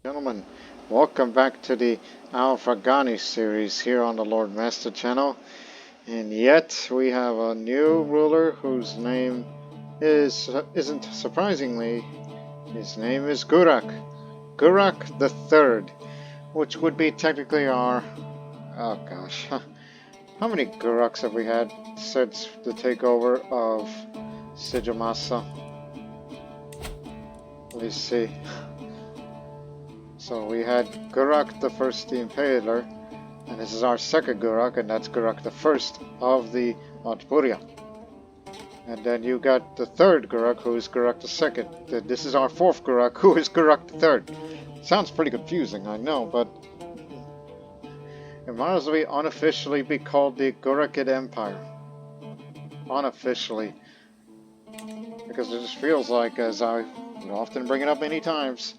Gentlemen, welcome back to the Al-Farghani series here on the Lord Master channel. And yet we have a new ruler whose name isn't surprisingly, his name is Gurak. Gurak III, which would be technically our, oh gosh, how many Guraks have we had since the takeover of Sijamasa? Let's see. So we had Gurak the First, the Impaler, and this is our second Gurak, and that's Gurak the First of the Vağpūryā. And then you got the third Gurak, who is Gurak the Second. This is our fourth Gurak, who is Gurak the Third. Sounds pretty confusing, I know, but it might as well unofficially be called the Gurakid Empire. Unofficially. Because it just feels like, as I often bring it up many times,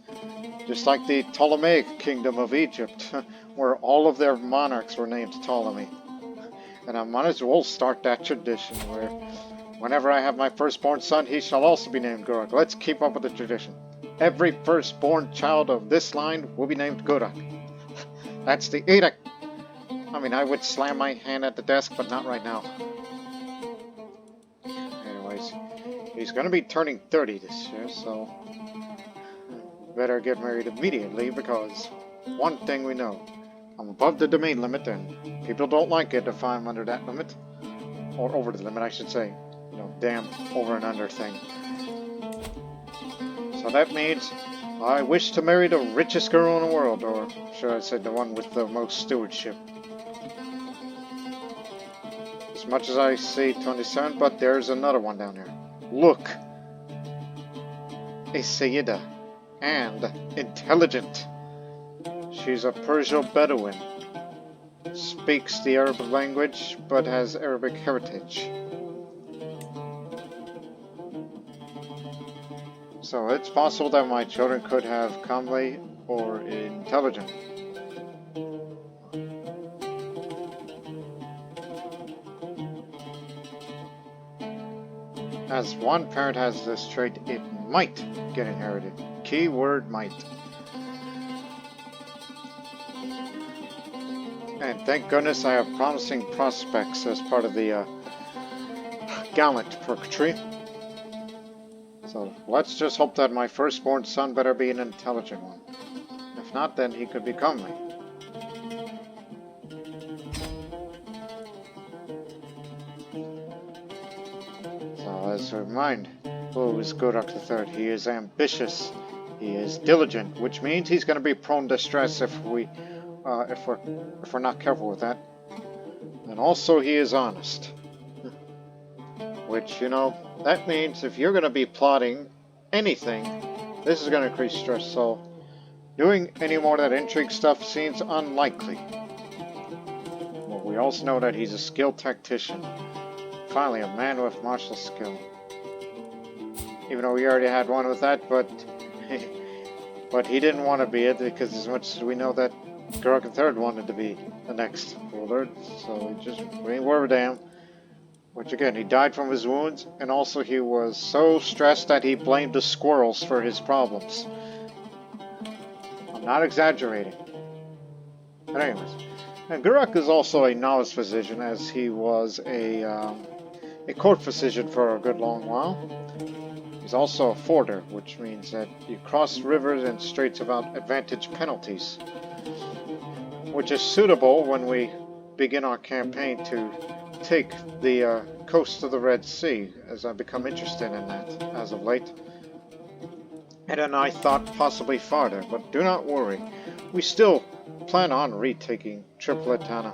just like the Ptolemaic kingdom of Egypt, where all of their monarchs were named Ptolemy. And I might as well start that tradition where whenever I have my firstborn son, he shall also be named Gurak. Let's keep up with the tradition. Every firstborn child of this line will be named Gurak. That's the edict. I mean, I would slam my hand at the desk, but not right now. Anyways, he's going to be turning 30 this year, so better get married immediately, because one thing we know, I'm above the domain limit and people don't like it if I'm under that limit, or over the limit I should say, you know, damn over and under thing. So that means I wish to marry the richest girl in the world, or should I say the one with the most stewardship. As much as I say 27, but there's another one down there. Look! A Sayyida. And intelligent. She's a Persian Bedouin. Speaks the Arabic language, but has Arabic heritage. So it's possible that my children could have comely or intelligent. As one parent has this trait, it might get inherited. Keyword might. And thank goodness I have promising prospects as part of the gallant purgatory. So let's just hope that my firstborn son better be an intelligent one. If not, then he could become me. So let's remind who is Gurak III. He is ambitious. He is diligent, which means he's going to be prone to stress if we're not careful with that. And also he is honest, which, you know, that means if you're going to be plotting anything, this is going to increase stress. So doing any more of that intrigue stuff seems unlikely. Well, we also know that he's a skilled tactician. Finally, a man with martial skill. Even though we already had one with that, but he didn't want to be it, because as much as we know that Gurak III wanted to be the next ruler, so we ain't worried damn. Which again, he died from his wounds, and also he was so stressed that he blamed the squirrels for his problems. I'm not exaggerating. But anyways, and Gurak is also a novice physician, as he was a court physician for a good long while. He's also a forder, which means that you cross rivers and straits without advantage penalties, which is suitable when we begin our campaign to take the coast of the Red Sea, as I've become interested in that as of late. And then I thought possibly farther, but do not worry, we still plan on retaking Tripolitana,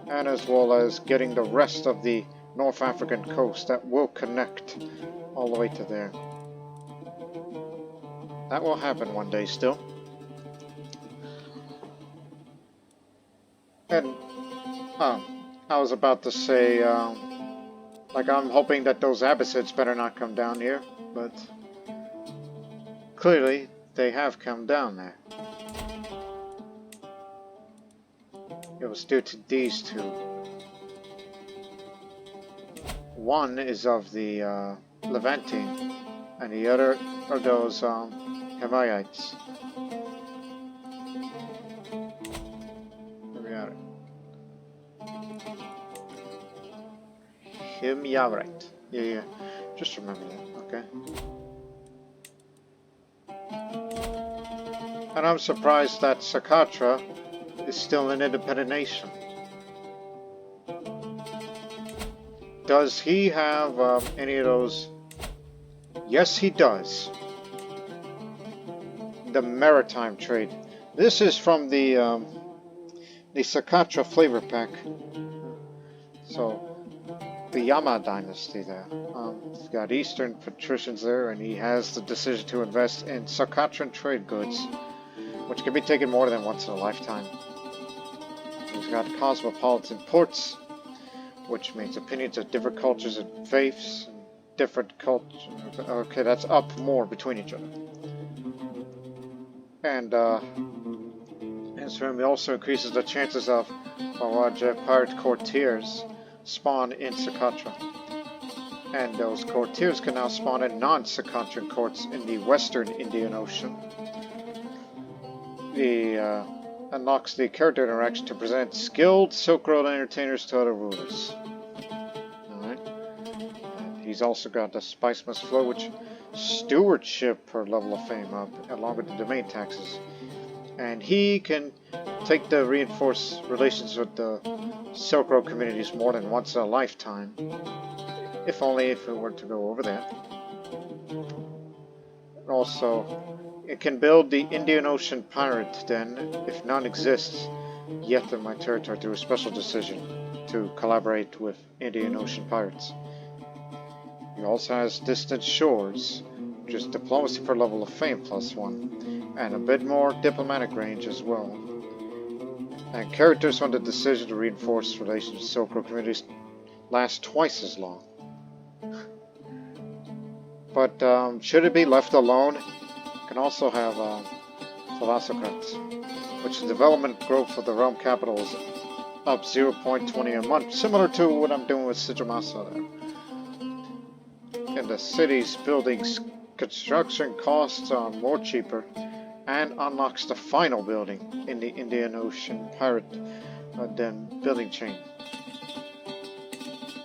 and as well as getting the rest of the North African coast that will connect all the way to there. That will happen one day still. And I was about to say, like, I'm hoping that those Abbasids better not come down here, but clearly they have come down there. It was due to these two. One is of the Levantine, and the other are those Hamites. right. Yeah. Just remember that, okay? And I'm surprised that Socotra is still an independent nation. Does he have any of those? Yes, he does. The maritime trade. This is from the Socotra flavor pack. So, the Yama dynasty there. He's got Eastern patricians there, and he has the decision to invest in Socotran trade goods, which can be taken more than once in a lifetime. He's got cosmopolitan ports, which means opinions of different cultures and faiths, and different cultures. Okay, that's up more between each other. And he also increases the chances of Vağpūryā pirate courtiers spawn in Socotra. And those courtiers can now spawn in non-Socotran courts in the western Indian Ocean. The unlocks the character interaction to present skilled Silk Road entertainers to other rulers. Alright. And he's also got the Spice Must Flow, which stewardship per level of fame up, along with the domain taxes. And he can take the reinforced relations with the Silk Road communities more than once in a lifetime. If only if it were to go over there. Also, it can build the Indian Ocean Pirate Den if none exists yet in my territory through a special decision to collaborate with Indian Ocean Pirates. He also has Distant Shores, which is diplomacy per level of fame +1, and a bit more diplomatic range as well. And characters on the decision to reinforce relations with Silk Road communities last twice as long. But should it be left alone, it can also have Philosophers, which the development growth for the realm capital is up 0.20 a month, similar to what I'm doing with Sijamasa there. In the city's buildings, construction costs are more cheaper, and unlocks the final building in the Indian Ocean Pirate Den building chain.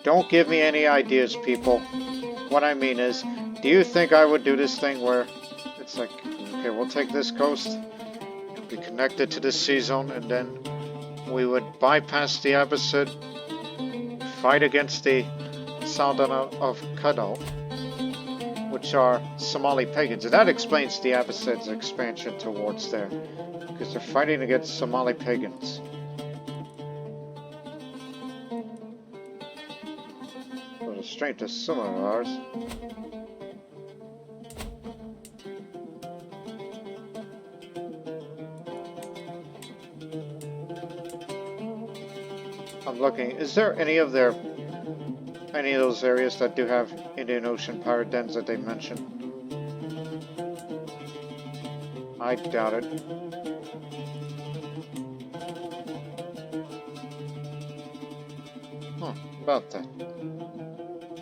Don't give me any ideas, people. What I mean is, do you think I would do this thing where it's like, okay, we'll take this coast, be connected to this sea zone, and then we would bypass the Abbasid, fight against the Sultan of Kadal, which are Somali pagans. And that explains the Abbasid's expansion towards there, because they're fighting against Somali pagans. So the strength is similar to ours. I'm looking. Is there any of those areas that do have Indian Ocean pirate dens that they mentioned? I doubt it. Huh, about that.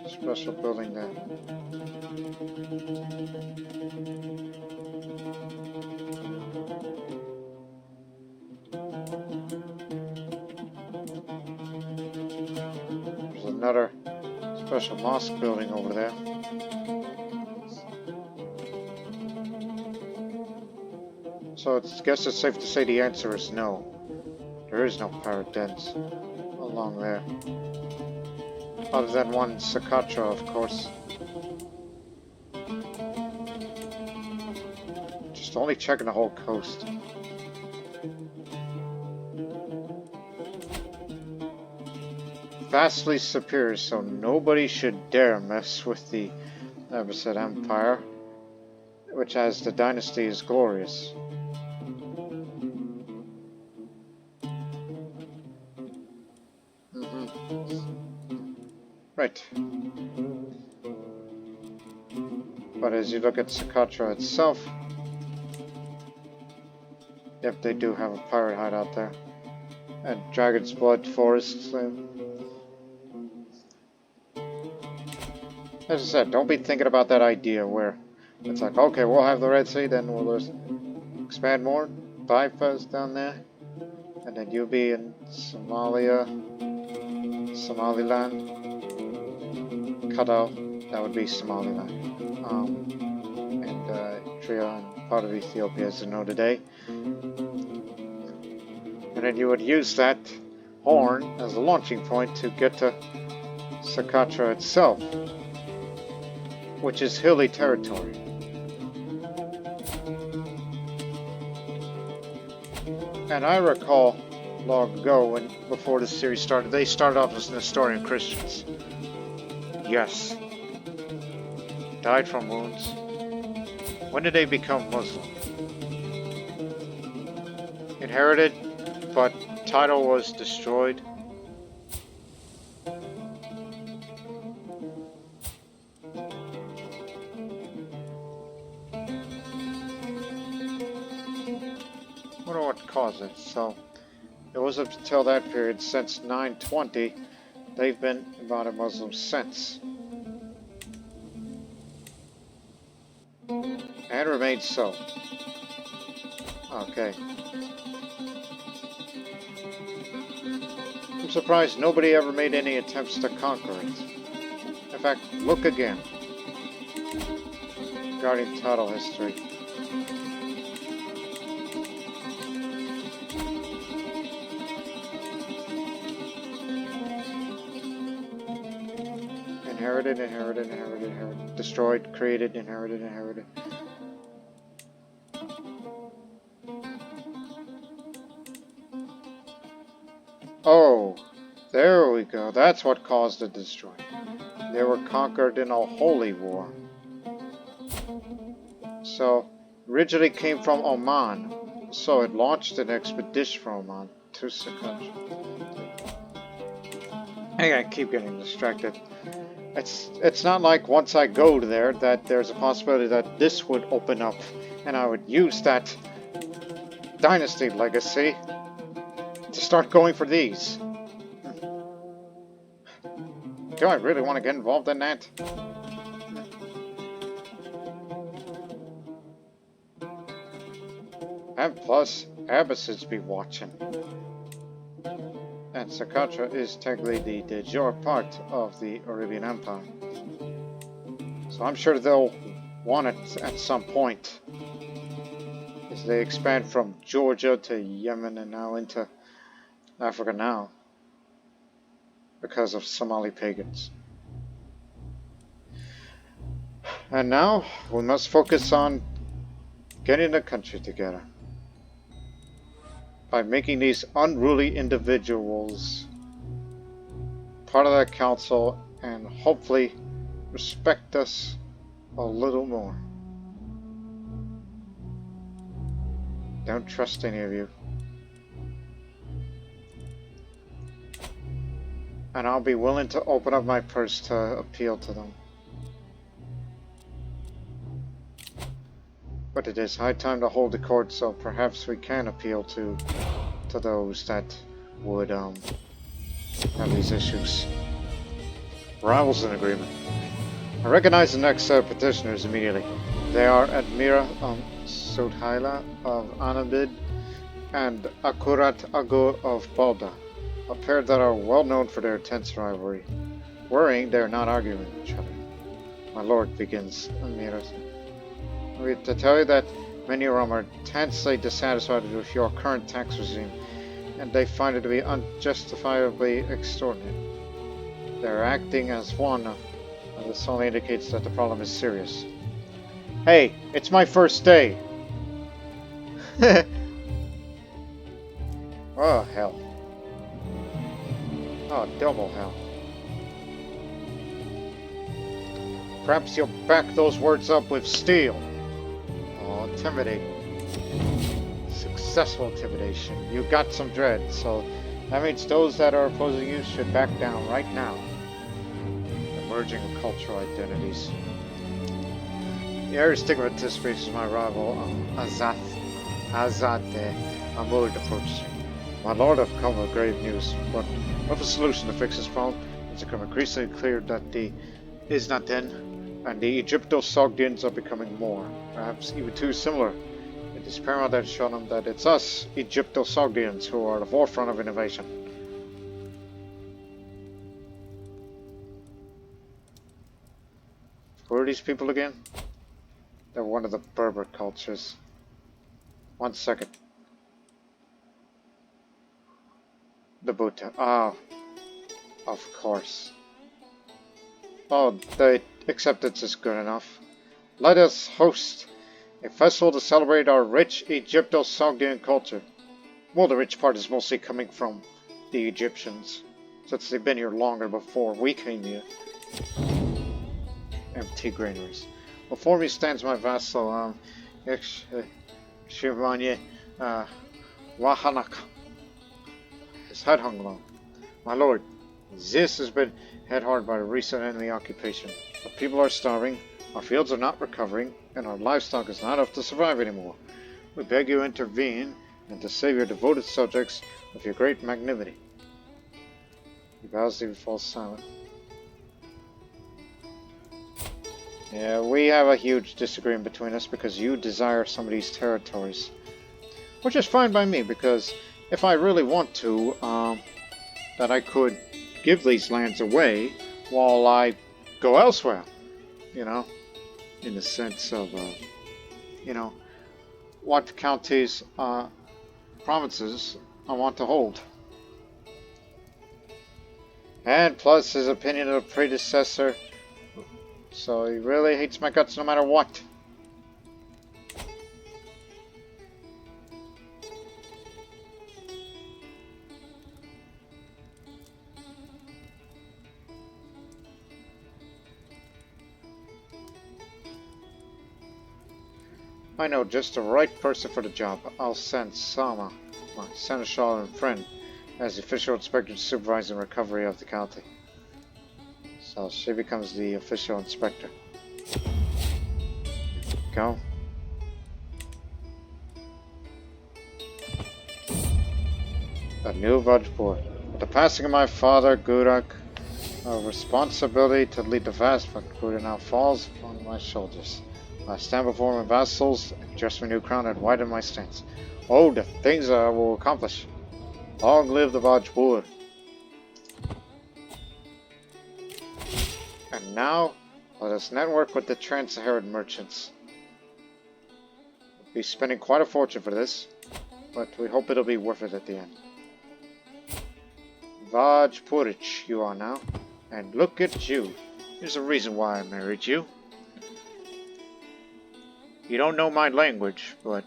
Special building there. There's another special mosque building over there. So I guess it's safe to say the answer is no. There is no pirate dens along there. Other than one in Socotra, of course. Just only checking the whole coast. Vastly superior, so nobody should dare mess with the Abbasid Empire, which as the dynasty is glorious. Right. But as you look at Socotra itself, yep, they do have a pirate hideout there. And Dragon's Blood forests. As I said, don't be thinking about that idea where it's like, okay, we'll have the Red Sea, then we'll just expand more, bypass down there, and then you'll be in Somaliland. Kadal, that would be Somaliland, and Eritrea and part of Ethiopia as you know today. And then you would use that horn as a launching point to get to Socotra itself, which is hilly territory. And I recall long ago, before the series started, they started off as Nestorian Christians. Yes. Died from wounds. When did they become Muslim? Inherited, but title was destroyed. I wonder what caused it. So, it was up until that period, since 920, they've been about a Muslim since. And remained so. Okay. I'm surprised nobody ever made any attempts to conquer it. In fact, look again. Regarding title history. Inherited, inherited, inherited, inherited. Destroyed, created, inherited, inherited. Oh, there we go. That's what caused the destroy. They were conquered in a holy war. So, originally came from Oman. So it launched an expedition from Oman to Socotra. I keep getting distracted. It's not like once I go there that there's a possibility that this would open up and I would use that dynasty legacy to start going for these. Do I really want to get involved in that? And plus, Abbasids be watching. And Socotra is technically the de jure part of the Arabian Empire. So I'm sure they'll want it at some point. As they expand from Georgia to Yemen and now into Africa now. Because of Somali pagans. And now, we must focus on getting the country together. By making these unruly individuals part of that council and hopefully respect us a little more. Don't trust any of you. And I'll be willing to open up my purse to appeal to them. But it is high time to hold the court, so perhaps we can appeal to those that would have these issues. Arrivals in agreement. I recognize the next set of petitioners immediately. They are Admira Sodhaila of Anabid and Akurat Agur of Balda, a pair that are well known for their intense rivalry. Worrying they are not arguing with each other. My lord, begins Admira. We have to tell you that many of them are intensely dissatisfied with your current tax regime, and they find it to be unjustifiably extortionate. They're acting as one, and this only indicates that the problem is serious. Hey, it's my first day! Oh, hell. Oh, double hell. Perhaps you'll back those words up with steel. Oh, intimidate. Successful intimidation. You got some dread, so that means those that are opposing you should back down right now. Emerging cultural identities. The Irish stigma anticipates my rival, Azate Amud approaches me. My lord, I've come with grave news, but with a solution to fix this problem, it's become increasingly clear that the Iznaten and the Egypto-Sogdians are becoming more, perhaps even too similar. It is paramount that shown them that it's us, Egypto-Sogdians, who are at the forefront of innovation. Who are these people again? They're one of the Berber cultures. 1 second. The Buddha. Ah, of course. Oh, the acceptance is good enough. Let us host a festival to celebrate our rich Egypto-Sogdian culture. Well, the rich part is mostly coming from the Egyptians, since they've been here longer before we came here. Empty granaries. Before me stands my vassal, Shivanye, Wahanak. His head hung low. My lord, this has been hit hard by the recent enemy occupation. Our people are starving, our fields are not recovering, and our livestock is not enough to survive anymore. We beg you to intervene and to save your devoted subjects with your great magnanimity. He bows and falls silent. Yeah, we have a huge disagreement between us because you desire some of these territories. Which is fine by me, because if I really want to, that I could give these lands away while I go elsewhere. You know, in the sense of, you know, what counties, provinces I want to hold. And plus his opinion of the predecessor, so he really hates my guts no matter what. I know just the right person for the job. I'll send Sama, my seneschal and friend, as the official inspector to supervise the recovery of the county. So she becomes the official inspector. Go. A new Vağpūr. With the passing of my father, Gurak, a responsibility to lead the vast Vağpūr now falls upon my shoulders. I stand before my vassals, adjust my new crown, and widen my stance. Oh, the things I will accomplish. Long live the Vağpūr. And now, let us network with the Trans-Saharan merchants. We'll be spending quite a fortune for this, but we hope it'll be worth it at the end. Vağpūryā you are now, and look at you. There's a reason why I married you. You don't know my language, but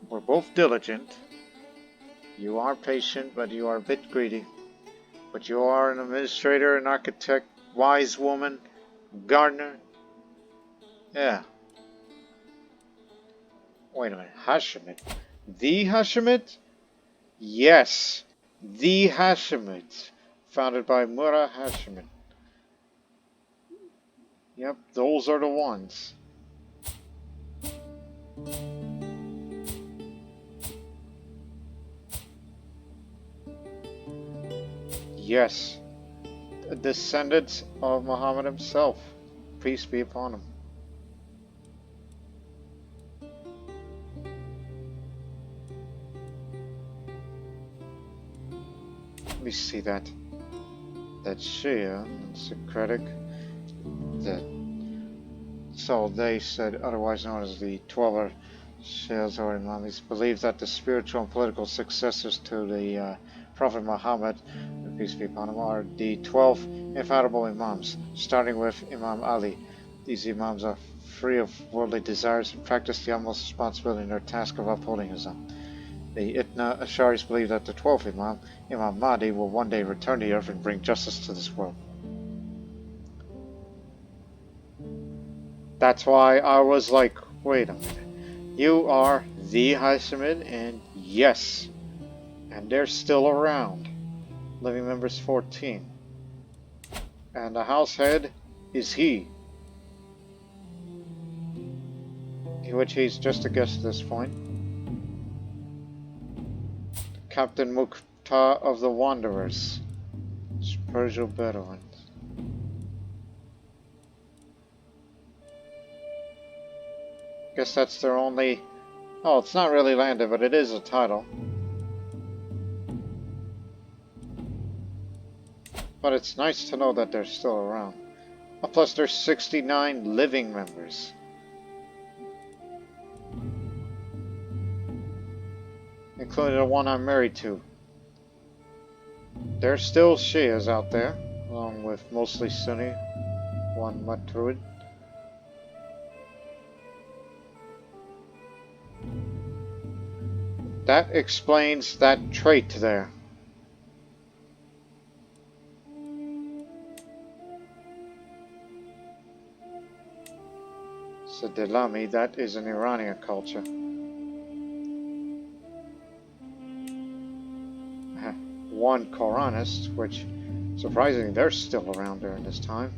we're both diligent. You are patient, but you are a bit greedy. But you are an administrator, an architect, wise woman, gardener. Yeah. Wait a minute, Hashemite. The Hashemite? Yes, the Hashemite. Founded by Murad Hashemite. Yep, those are the ones. Yes, descendants of Muhammad himself, peace be upon him. Let me see that. That Shia and Socratic, that, so they said, otherwise known as the 12 Shias or Imams, believe that the spiritual and political successors to the Prophet Muhammad, peace be upon him, are the 12 infallible Imams, starting with Imam Ali. These Imams are free of worldly desires and practice the utmost responsibility in their task of upholding Islam. The Itna Asharis believe that the 12th Imam, Imam Mahdi, will one day return to the earth and bring justice to this world. That's why I was like, wait a minute. You are the Hashemite, and yes, and they're still around. Living members 14. And the house head is he. Which he's just a guest at this point. Captain Mukhtar of the Wanderers. Persian Bedouins. Guess that's their only... Oh, it's not really landed, but it is a title. But it's nice to know that they're still around. Plus there's 69 living members. Including the one I'm married to. There's still Shias out there, along with mostly Sunni, one Maturid. That explains that trait there. So Delami, that is an Iranian culture. One Quranist, which surprisingly they're still around during this time.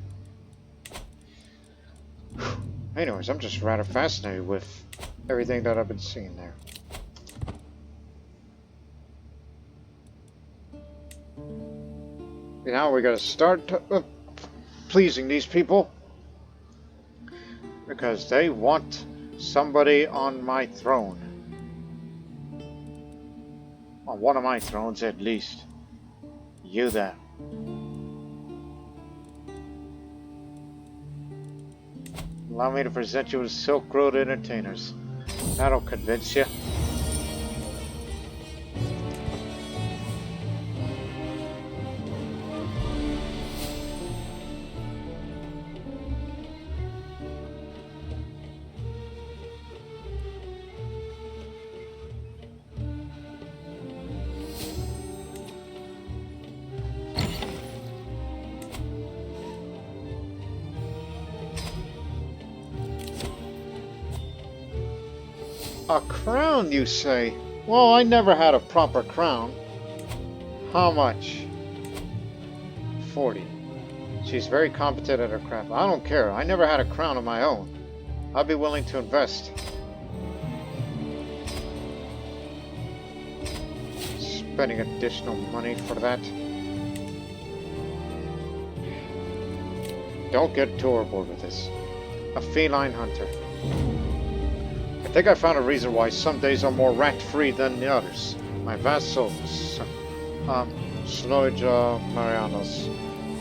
Anyways, I'm just rather fascinated with everything that I've been seeing there. Now we gotta start pleasing these people because they want somebody on my throne. On one of my thrones at least. You there. Allow me to present you with Silk Road entertainers. That'll convince you. A crown, you say? Well, I never had a proper crown. How much? 40. She's very competent at her craft. I don't care. I never had a crown of my own. I'd be willing to invest. Spending additional money for that. Don't get too overboard with this. A feline hunter. I think I found a reason why some days are more rat-free than the others. My Vassals, Sloja Marianos,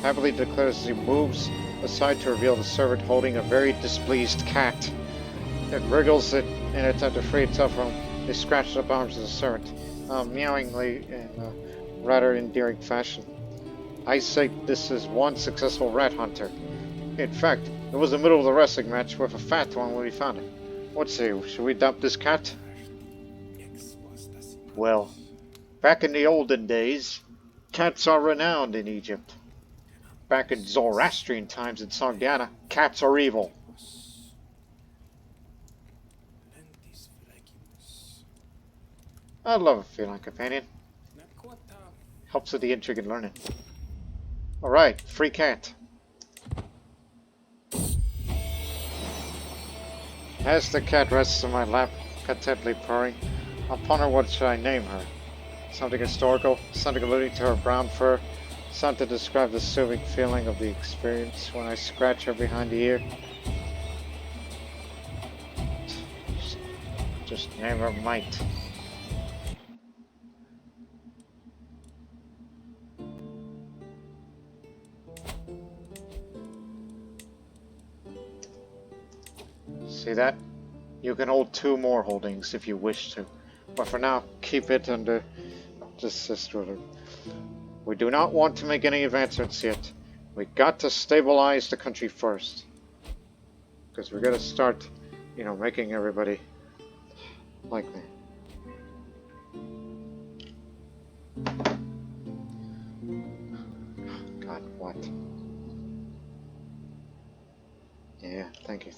happily declares he moves aside to reveal the servant holding a very displeased cat. It wriggles it in an attempt to free itself from the scratched up arms of the servant, meowingly in a rather endearing fashion. I say this is one successful rat hunter. In fact, it was the middle of the wrestling match with a fat one when we found it. What say, should we dump this cat? Well, back in the olden days, cats are renowned in Egypt. Back in Zoroastrian times in Sogdiana, cats are evil. I love a feline companion. Helps with the intrigue and learning. Alright, free cat. As the cat rests in my lap, contentedly purring, I'll ponder what should I name her. Something historical, something alluding to her brown fur, something to describe the soothing feeling of the experience when I scratch her behind the ear. Just name her Might. See that? You can hold 2 more holdings if you wish to, but for now, keep it under the sisterhood. We do not want to make any advancements yet. We got to stabilize the country first, because we're gonna start, you know, making everybody like me. God, what? Yeah, thank you.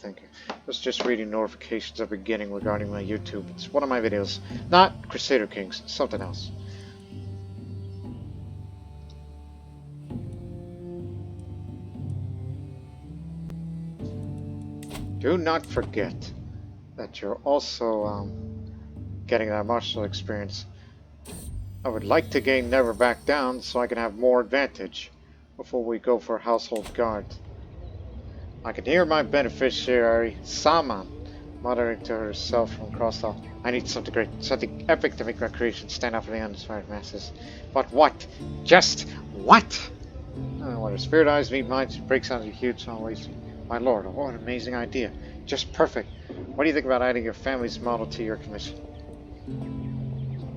I was just reading notifications at the beginning regarding my YouTube. It's one of my videos. Not Crusader Kings, something else. Do not forget that you're also getting that martial experience. I would like to gain Never Back Down so I can have more advantage before we go for Household Guard. I can hear my beneficiary, Saman, muttering to herself from across the hall. I need something great, something epic to make my creation stand out for the uninspired masses. But what? Just what? When her spirit eyes meet mine, she breaks out into huge small waste. My lord, what an amazing idea. Just perfect. What do you think about adding your family's model to your commission?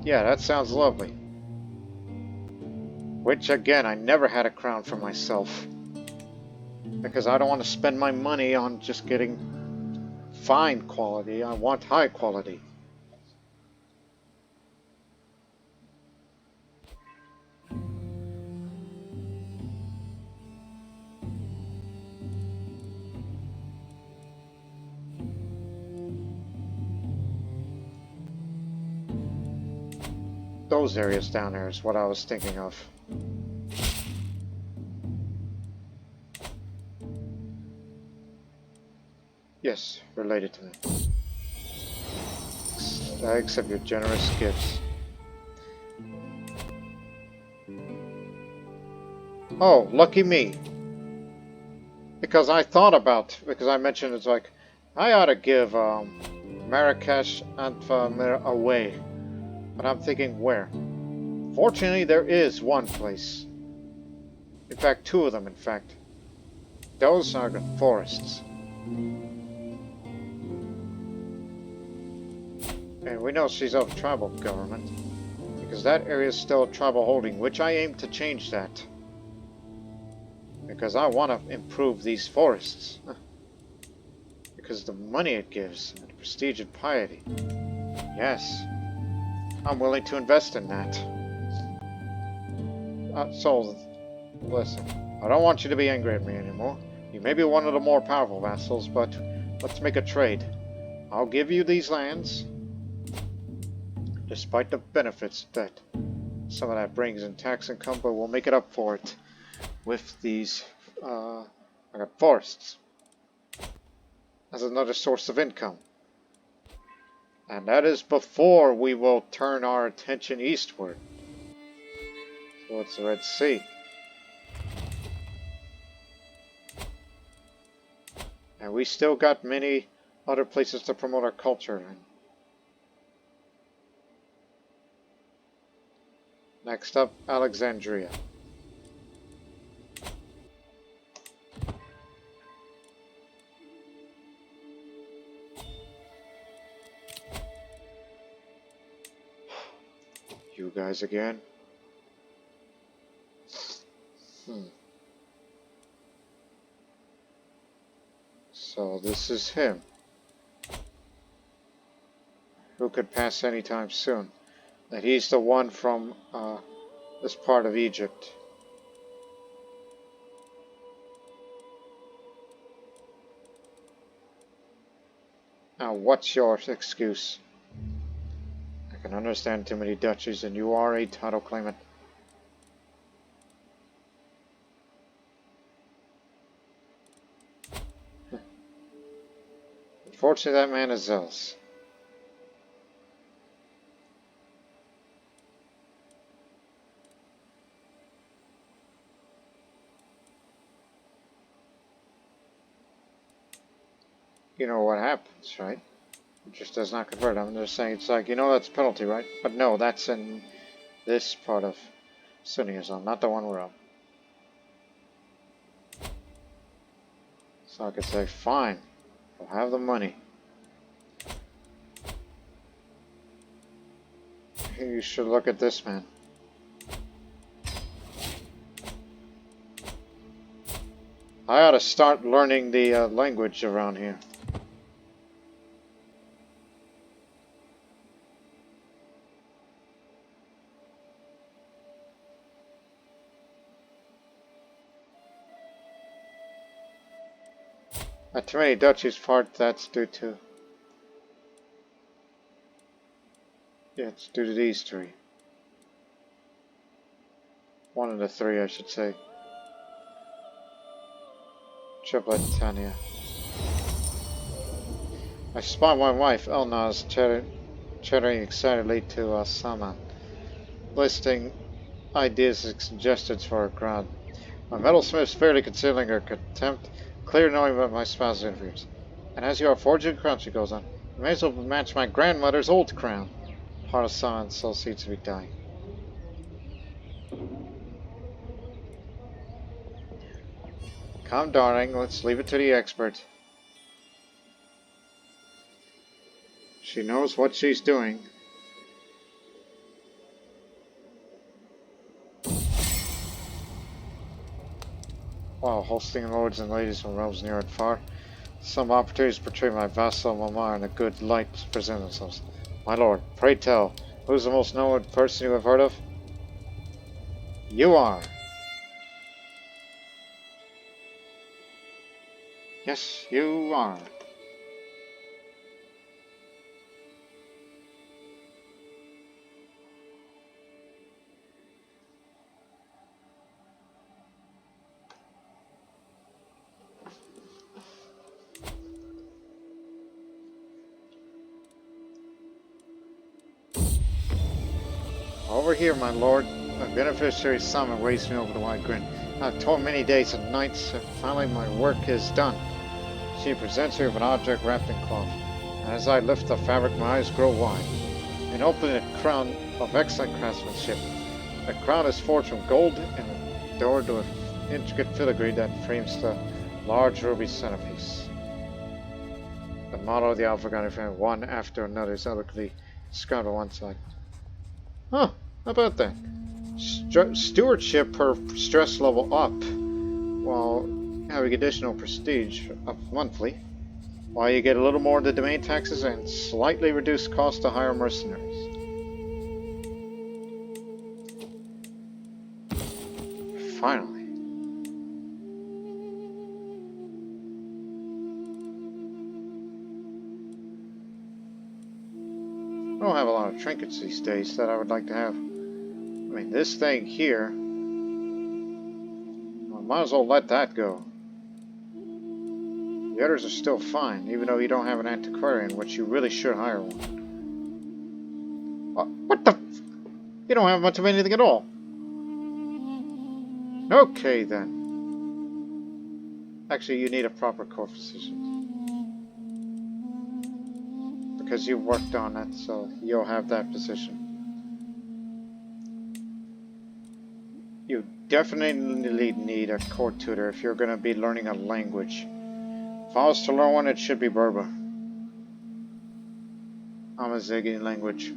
Yeah, that sounds lovely. Which, again, I never had a crown for myself. Because I don't want to spend my money on just getting fine quality. I want high quality. Those areas down there is what I was thinking of. Yes, related to me. I accept your generous gifts. Oh, lucky me. Because I thought about, because I mentioned it's like, I ought to give Marrakesh and Vağpūr away. But I'm thinking where? Fortunately, there is one place. In fact, two of them, in fact. Those are the forests. And we know she's of tribal government. Because that area is still tribal holding, which I aim to change that. Because I want to improve these forests. Because the money it gives, and the prestige and piety. Yes. I'm willing to invest in that. So, listen. I don't want you to be angry at me anymore. You may be one of the more powerful vassals, but let's make a trade. I'll give you these lands, despite the benefits that some of that brings in tax income, but we'll make it up for it with these forests as another source of income. And that is before we will turn our attention eastward. So it's the Red Sea. And we still got many other places to promote our culture in. Next up, Alexandria. You guys again? So this is him. Who could pass anytime soon. That he's the one from this part of Egypt. Now what's your excuse? I can understand too many duchies and you are a title claimant. Unfortunately, that man is zealous. You know what happens, right? It just does not convert. I'm just saying, it's like, you know that's penalty, right? But no, that's in this part of Sunnism, not the one we're on. So I could say, fine, I'll have the money. You should look at this man. I ought to start learning the language around here. Too many duchies part that's due to. Yeah, it's due to these three. One of the three, I should say. Tripletania. I spot my wife, Elnaz, chattering excitedly to Saman, listing ideas and suggestions for her crown. My metalsmith's fairly concealing her contempt, clear knowing about my spouse's interviews. And as you are forging a crown, she goes on, you may as well match my grandmother's old crown. Heart of Saman still seems to be dying. Come, darling, let's leave it to the expert. She knows what she's doing. While hosting lords and ladies from realms near and far, some opportunities to portray my vassal Mamar in a good light present themselves. My lord, pray tell, who's the most known person you have heard of? You are. Yes, you are. Over here, my lord. A beneficiary summon raised me over the wide grin. I've toiled many days and nights, and finally my work is done. She presents me with an object wrapped in cloth, and as I lift the fabric, my eyes grow wide. In opening a crown of excellent craftsmanship. The crown is forged from gold and adorned with intricate filigree that frames the large ruby centerpiece. The motto of the Al-Farghani family, one after another, is eloquently described on one side. Huh, how about that? Stewardship per stress level up, while having additional prestige up monthly, while you get a little more of the domain taxes and slightly reduced cost to hire mercenaries. Finally. I don't have a lot of trinkets these days that I would like to have. I mean, this thing here, I might as well let that go. The others are still fine, even though you don't have an antiquarian, which you really should hire one. What the? You don't have much of anything at all. Okay, then. Actually, you need a proper court physician. Because you worked on it, so you'll have that position. You definitely need a court tutor if you're going to be learning a language. If I was to learn one, it should be Berber. Amazighi language.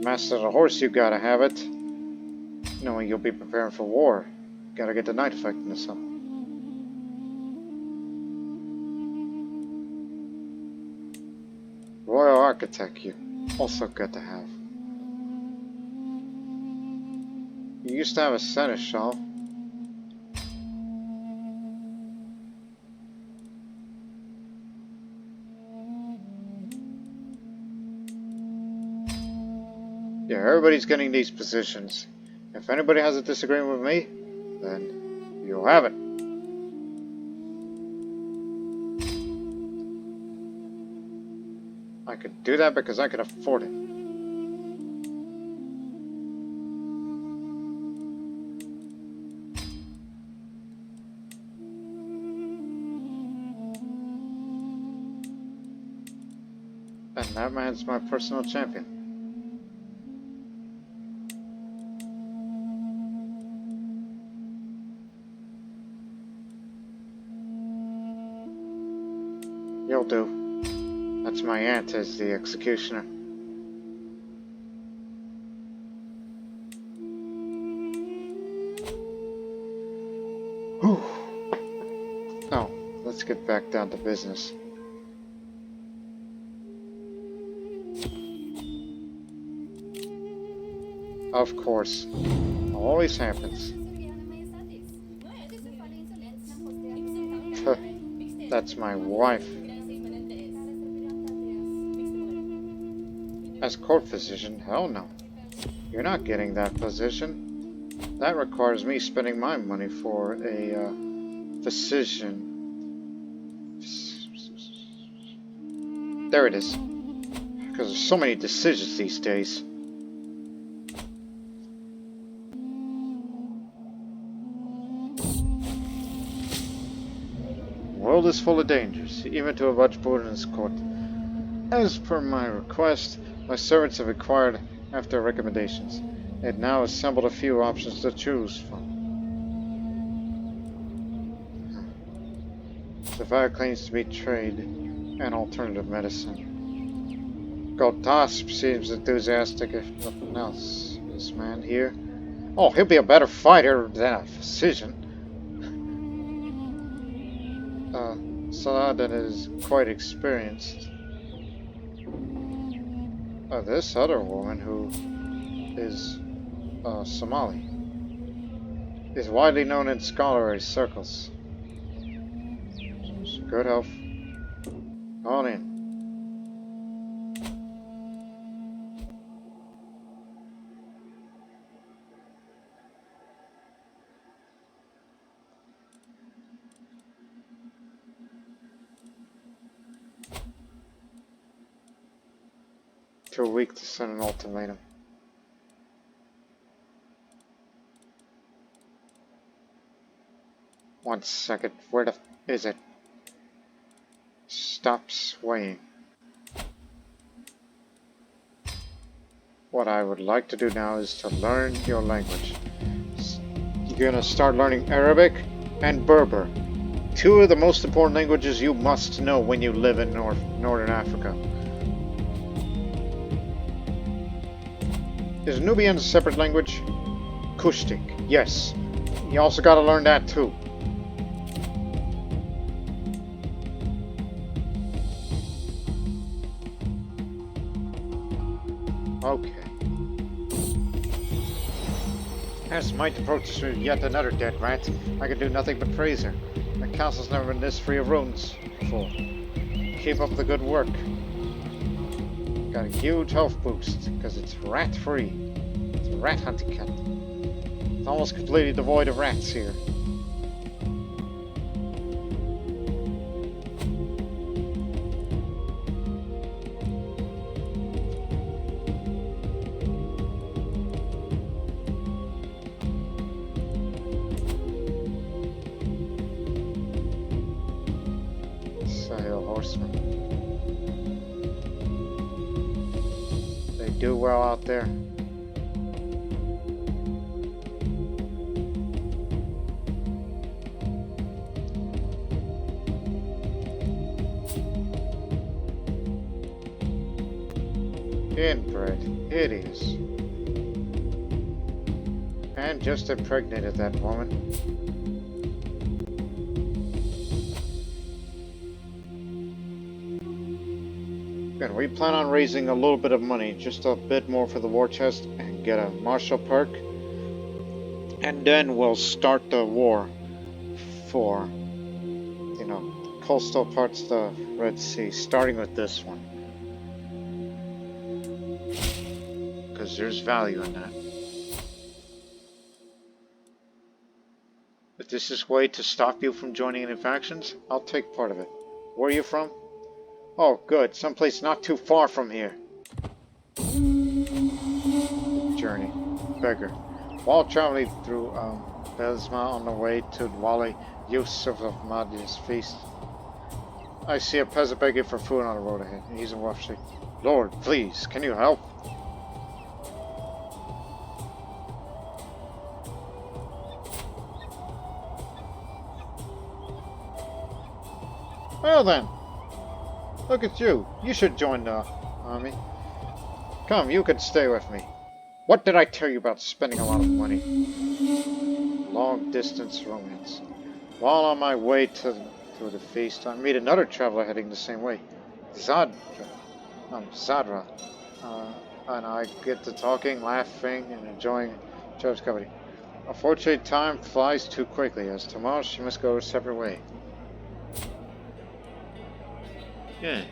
Master the horse, you gotta have it. Knowing you'll be preparing for war. Gotta get the night effect in this up. Royal Architect, you also got to have. You used to have a seneschal. Yeah, everybody's getting these positions. If anybody has a disagreement with me, then you'll have it. I could do that because I could afford it. And that man's my personal champion. You'll do. That's my aunt as the executioner. Whew. Now, let's get back down to business. Of course. Always happens. That's my wife. As court physician, hell no. You're not getting that position. That requires me spending my money for a physician. There it is. Because there's so many decisions these days. The world is full of dangers, even to a Vağpūr's court. As per my request, my servants have inquired after recommendations. It now assembled a few options to choose from. The fire claims to be trade and alternative medicine. Gotasp seems enthusiastic if nothing else. This man here. Oh, he'll be a better fighter than a physician. Saladin is quite experienced. This other woman who is Somali is widely known in scholarly circles. Good health. On in. Too weak to send an ultimatum. One second, where the is it? Stop swaying. What I would like to do now is to learn your language. You're gonna start learning Arabic and Berber. Two of the most important languages you must know when you live in Northern Africa. Is Nubian a separate language? Kushtik, yes. You also gotta learn that too. Okay. As Might approaches me, yet another dead rat, I can do nothing but praise her. The castle's never been this free of ruins before. Keep up the good work. Got a huge health boost, because it's rat-free. It's a rat hunting camp. It's almost completely devoid of rats here. Sahel horsemen. They do well out there. Inbred, hideous. And just impregnated that woman. Good. We plan on raising a little bit of money, just a bit more for the war chest, and get a martial perk. And then we'll start the war for, you know, coastal parts of the Red Sea, starting with this one. Because there's value in that. If this is a way to stop you from joining any factions, I'll take part of it. Where are you from? Oh, good. Someplace not too far from here. Journey. Beggar. While traveling through Belzma on the way to Wali Yusuf of Mahdi's feast, I see a peasant begging for food on the road ahead. He's in rough shape. Lord, please, can you help? Well then, look at you. You should join the army. Come, you can stay with me. What did I tell you about spending a lot of money? Long distance romance. While on my way to the feast, I meet another traveler heading the same way. Zadra. And I get to talking, laughing, and enjoying each other's company. Unfortunately, time flies too quickly, as tomorrow she must go a separate way. Yeah.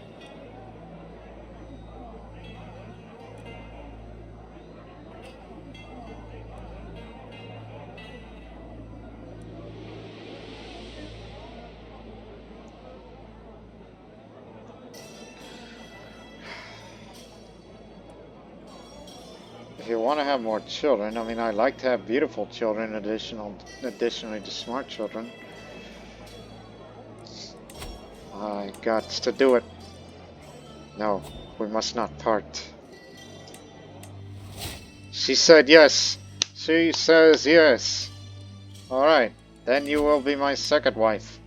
If you want to have more children, I mean, I like to have beautiful children, additionally to smart children. I got to do it. No, we must not part. She said yes. She says yes. Alright, then you will be my second wife.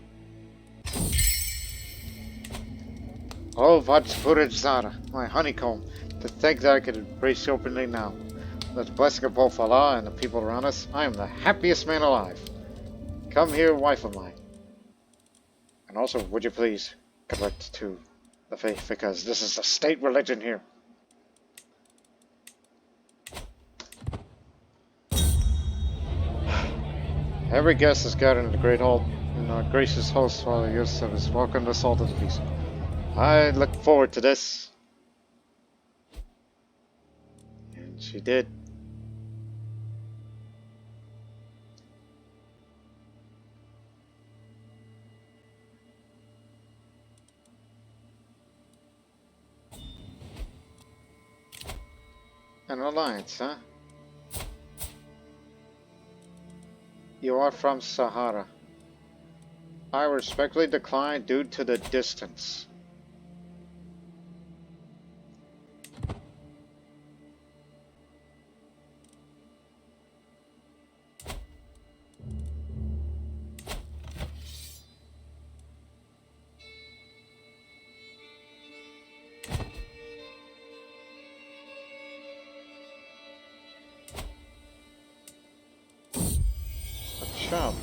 Oh, Vağpūryā, my honeycomb, to think that I could embrace you openly now. With the blessing of both Allah and the people around us, I am the happiest man alive. Come here, wife of mine. And also, would you please convert to the faith, because this is the state religion here. Every guest is gathered in the great hall, and our gracious host, Father Yusuf, is welcomed us all to the feast. I look forward to this. And she did. An alliance, huh? You are from Sahara. I respectfully decline due to the distance. A child.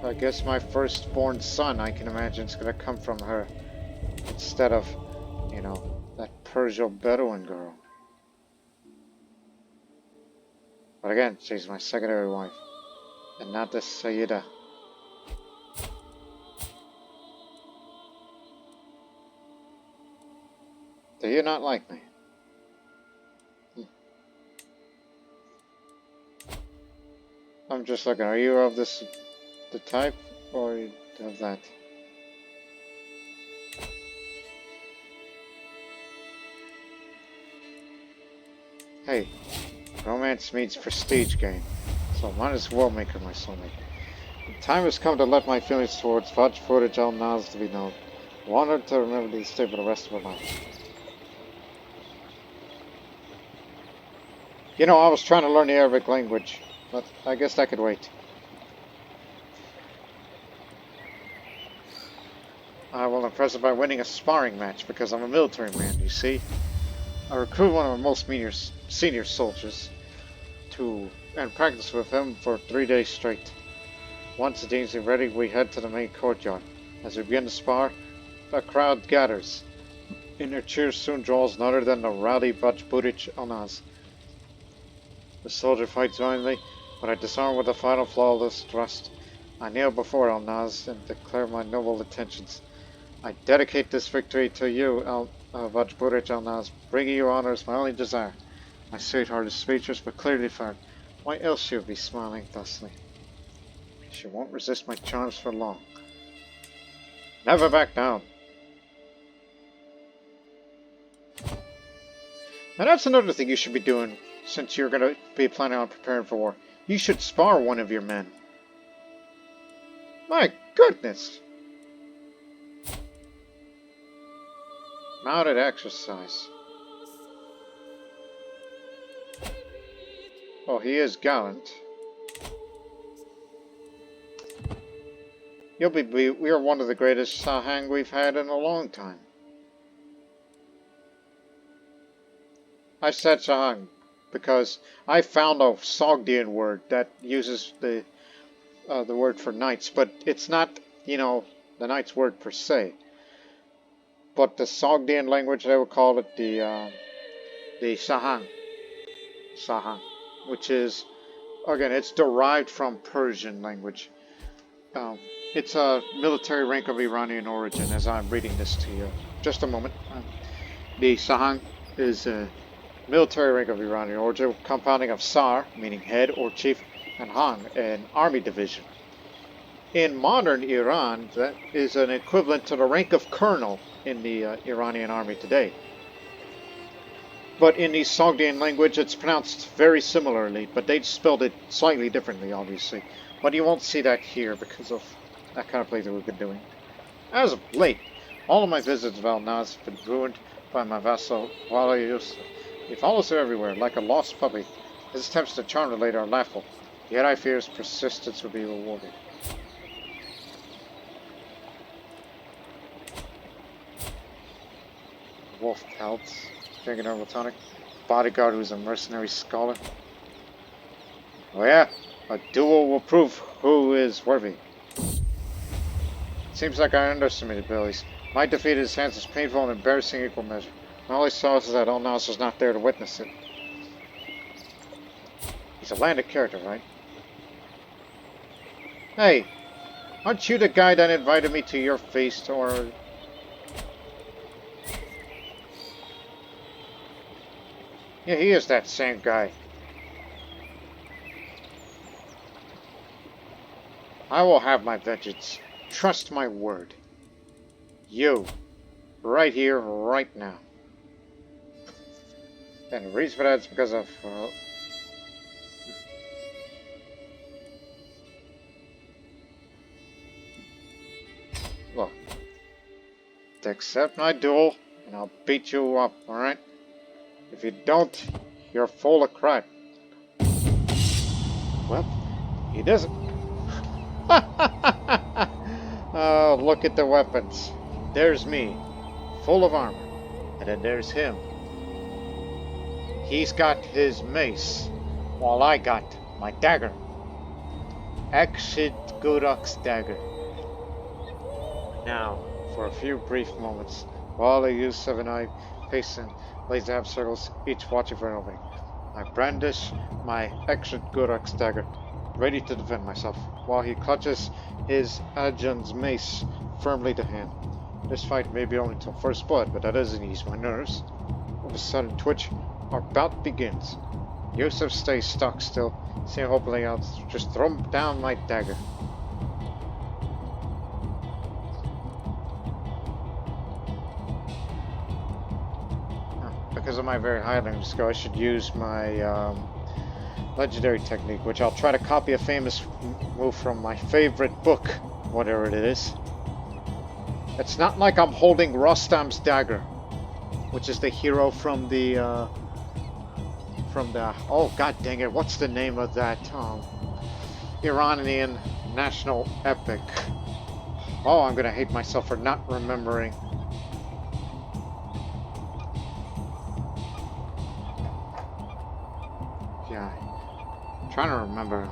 I guess my firstborn son, I can imagine, is gonna come from her instead of, you know, that Persian Bedouin girl. But again, she's my secondary wife, and not the Sayyida. Do you not like me? I'm just looking. Are you of this, the type, or of that? Hey, romance means prestige gain, so I might as well make her my soulmate. The time has come to let my feelings towards Vağpūryā Al-Naz to be known. I want her to remember these days for the rest of her life. You know, I was trying to learn the Arabic language, but I guess that could wait. I will impress her by winning a sparring match, because I'm a military man, you see. I recruit one of our most senior soldiers and practice with him for 3 days straight. Once the deems me ready, we head to the main courtyard. As we begin to spar, a crowd gathers, and their cheers soon draws none other than the rowdy Vağpūryā Al-Naz. The soldier fights valiantly, but I disarm with a final flawless thrust. I kneel before Al-Naz and declare my noble intentions. I dedicate this victory to you, Vağpūryā Al-Naz. Bringing you honor is my only desire. My sweetheart is speechless but clearly firm. Why else she would be smiling thusly? She won't resist my charms for long. Never back down. And that's another thing you should be doing, since you're going to be planning on preparing for war. You should spar one of your men. My goodness! Mounted exercise. Oh, he is gallant. We are one of the greatest Sahang we've had in a long time. I said Sahang because I found a Sogdian word that uses the word for knights, but it's not, you know, the knight's word per se. But the Sogdian language, they would call it the Sahang. Sahang, which is, again, it's derived from Persian language. It's a military rank of Iranian origin, as I'm reading this to you. Just a moment. The Sahang is a military rank of Iranian origin, compounding of Sar, meaning head or chief, and Hang, an army division. In modern Iran, that is an equivalent to the rank of colonel in the Iranian army today. But in the Sogdian language, it's pronounced very similarly, but they spelled it slightly differently, obviously. But you won't see that here because of that kind of play that we've been doing. As of late, all of my visits of Al-Naz have been ruined by my vassal, Father Yusuf. He follows her everywhere, like a lost puppy. His attempts to charm the lady are laughable. Yet I fear his persistence will be rewarded. Wolf pelts, drinking herbal tonic, bodyguard who's a mercenary scholar. Oh yeah, a duel will prove who is worthy. Seems like I underestimated Billy's. My defeat at his hands is painful and embarrassing in equal measure. My only solace is that Elnos was not there to witness it. He's a landed character, right? Hey, aren't you the guy that invited me to your feast, or... Yeah, he is that same guy. I will have my vengeance. Trust my word. You. Right here, right now. And the reason for that is because of... look. Accept my duel, and I'll beat you up, alright? If you don't, you're full of crap. Well, he doesn't. Oh, look at the weapons. There's me, full of armor. And then there's him. He's got his mace, while I got my dagger. Akshid Gurak's dagger. Now, for a few brief moments, while the Yusuf and I hasten, lays half circles, each watching for an opening. I brandish my Akshid Gurak's dagger, ready to defend myself, while he clutches his Ajah's mace firmly to hand. This fight may be only till first blood, but that doesn't ease my nerves. With a sudden twitch, our bout begins. Yusuf stays stock still, seeing hopefully I'll just throw down my dagger. Because of my very high learning skill, I should use my legendary technique, which I'll try to copy a famous move from my favorite book, whatever it is. It's not like I'm holding Rostam's dagger, which is the hero from the oh god dang it, what's the name of that Iranian national epic? Oh, I'm gonna hate myself for not remembering. Yeah, I'm trying to remember.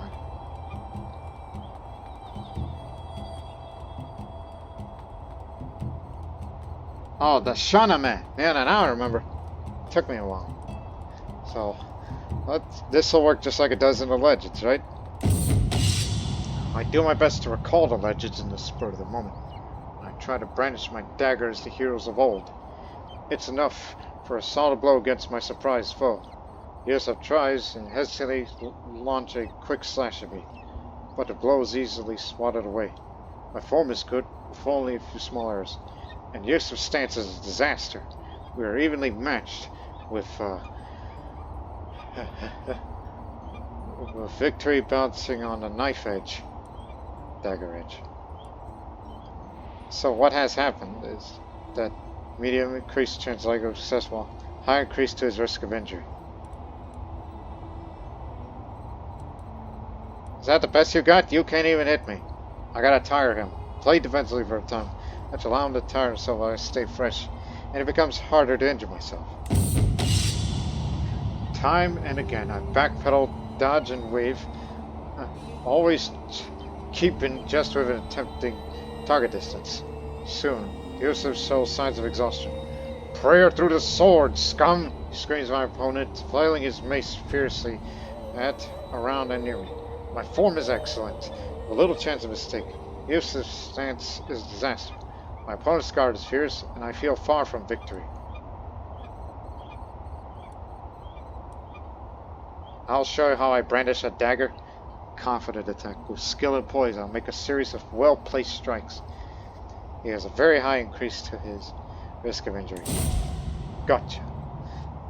Oh, the Shahnameh. Man, now I remember. It took me a while. So, this will work just like it does in the Legends, right? I do my best to recall the Legends in the spur of the moment. I try to brandish my dagger as the heroes of old. It's enough for a solid blow against my surprised foe. Yusuf tries and hesitantly launch a quick slash at me, but the blow is easily swatted away. My form is good, with only a few small errors, and Yusuf's stance is a disaster. We are evenly matched, with victory bouncing on the knife edge, dagger edge. So what has happened is that medium increased chance of likelihood of success, while high increase to his risk of injury. Is that the best you got? You can't even hit me. I gotta tire him. Play defensively for a time. That's allow him to tire himself while I stay fresh, and it becomes harder to injure myself. Time and again, I backpedal, dodge, and wave, always keeping just within a tempting target distance. Soon, Yusuf shows signs of exhaustion. Prayer through the sword, scum! Screams my opponent, flailing his mace fiercely around and near me. My form is excellent, with little chance of mistake. Yusuf's stance is disaster. My opponent's guard is fierce, and I feel far from victory. I'll show you how I brandish a dagger. Confident attack. With skill and poise, I'll make a series of well-placed strikes. He has a very high increase to his risk of injury. Gotcha.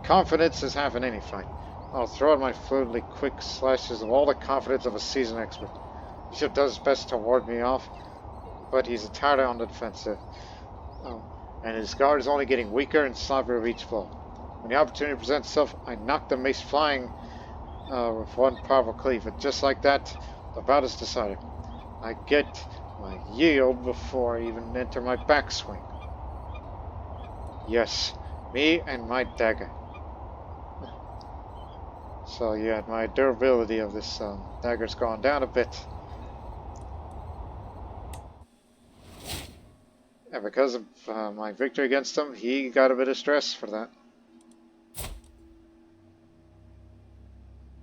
Confidence is half in any fight. I'll throw out my fluidly quick slashes with all the confidence of a seasoned expert. Bishop does his best to ward me off, but he's entirely on the defensive. And his guard is only getting weaker and sloppier with each blow. When the opportunity presents itself, I knock the mace flying with one powerful cleave. And just like that, the bout is decided. I get my yield before I even enter my backswing. Yes, me and my dagger. So yeah, my durability of this dagger's gone down a bit. And because of my victory against him, he got a bit of stress for that.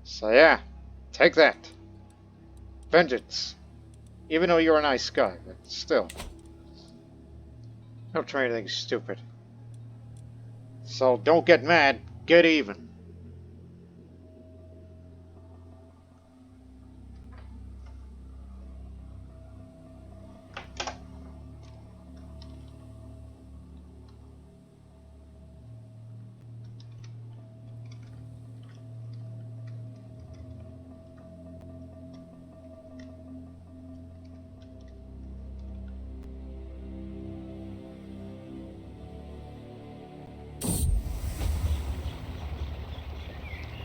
So yeah, take that. Vengeance. Even though you're a nice guy, but still. Don't try anything stupid. So don't get mad, get even.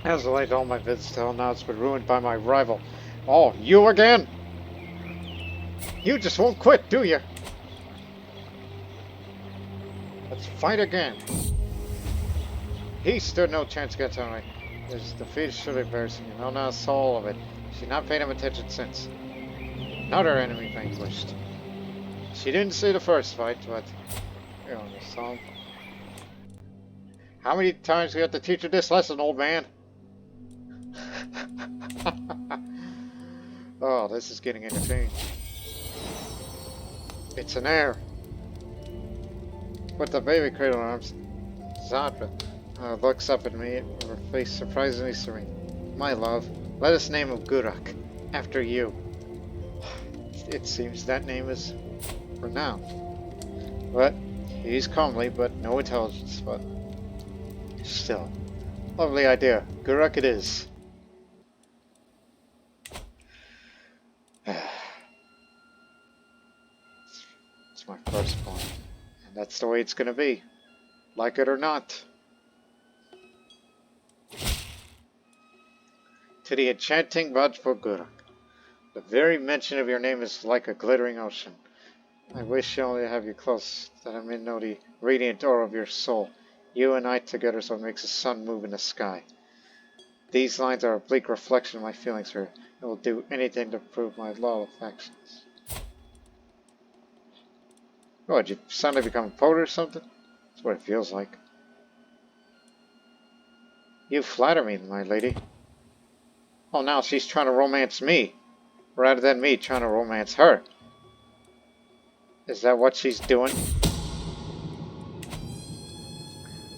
As late all my visits till now it's been ruined by my rival. Oh, you again? You just won't quit, do you? Let's fight again. He stood no chance against Henry. His defeat is surely embarrassing, and now that's all of it. She's not paid him attention since. Another enemy vanquished. She didn't see the first fight, but you know the song. How many times do you have to teach her this lesson, old man? Oh, this is getting entertaining. It's an heir. With the baby cradle in arms, Zadra looks up at me, her face surprisingly serene. My love, let us name him Gurak, after you. It seems that name is renowned. But he's comely, but no intelligence, but still. Lovely idea. Gurak it is. It's my first point. And that's the way it's gonna be. Like it or not. To the enchanting Vağpūr Gurak. The very mention of your name is like a glittering ocean. I wish only to have you close, that I may know the radiant aura of your soul. You and I together so it makes the sun move in the sky. These lines are a bleak reflection of my feelings for you. I will do anything to prove my loyal affections. Oh, did you suddenly become a poet or something? That's what it feels like. You flatter me, my lady. Oh, now she's trying to romance me, rather than me trying to romance her. Is that what she's doing?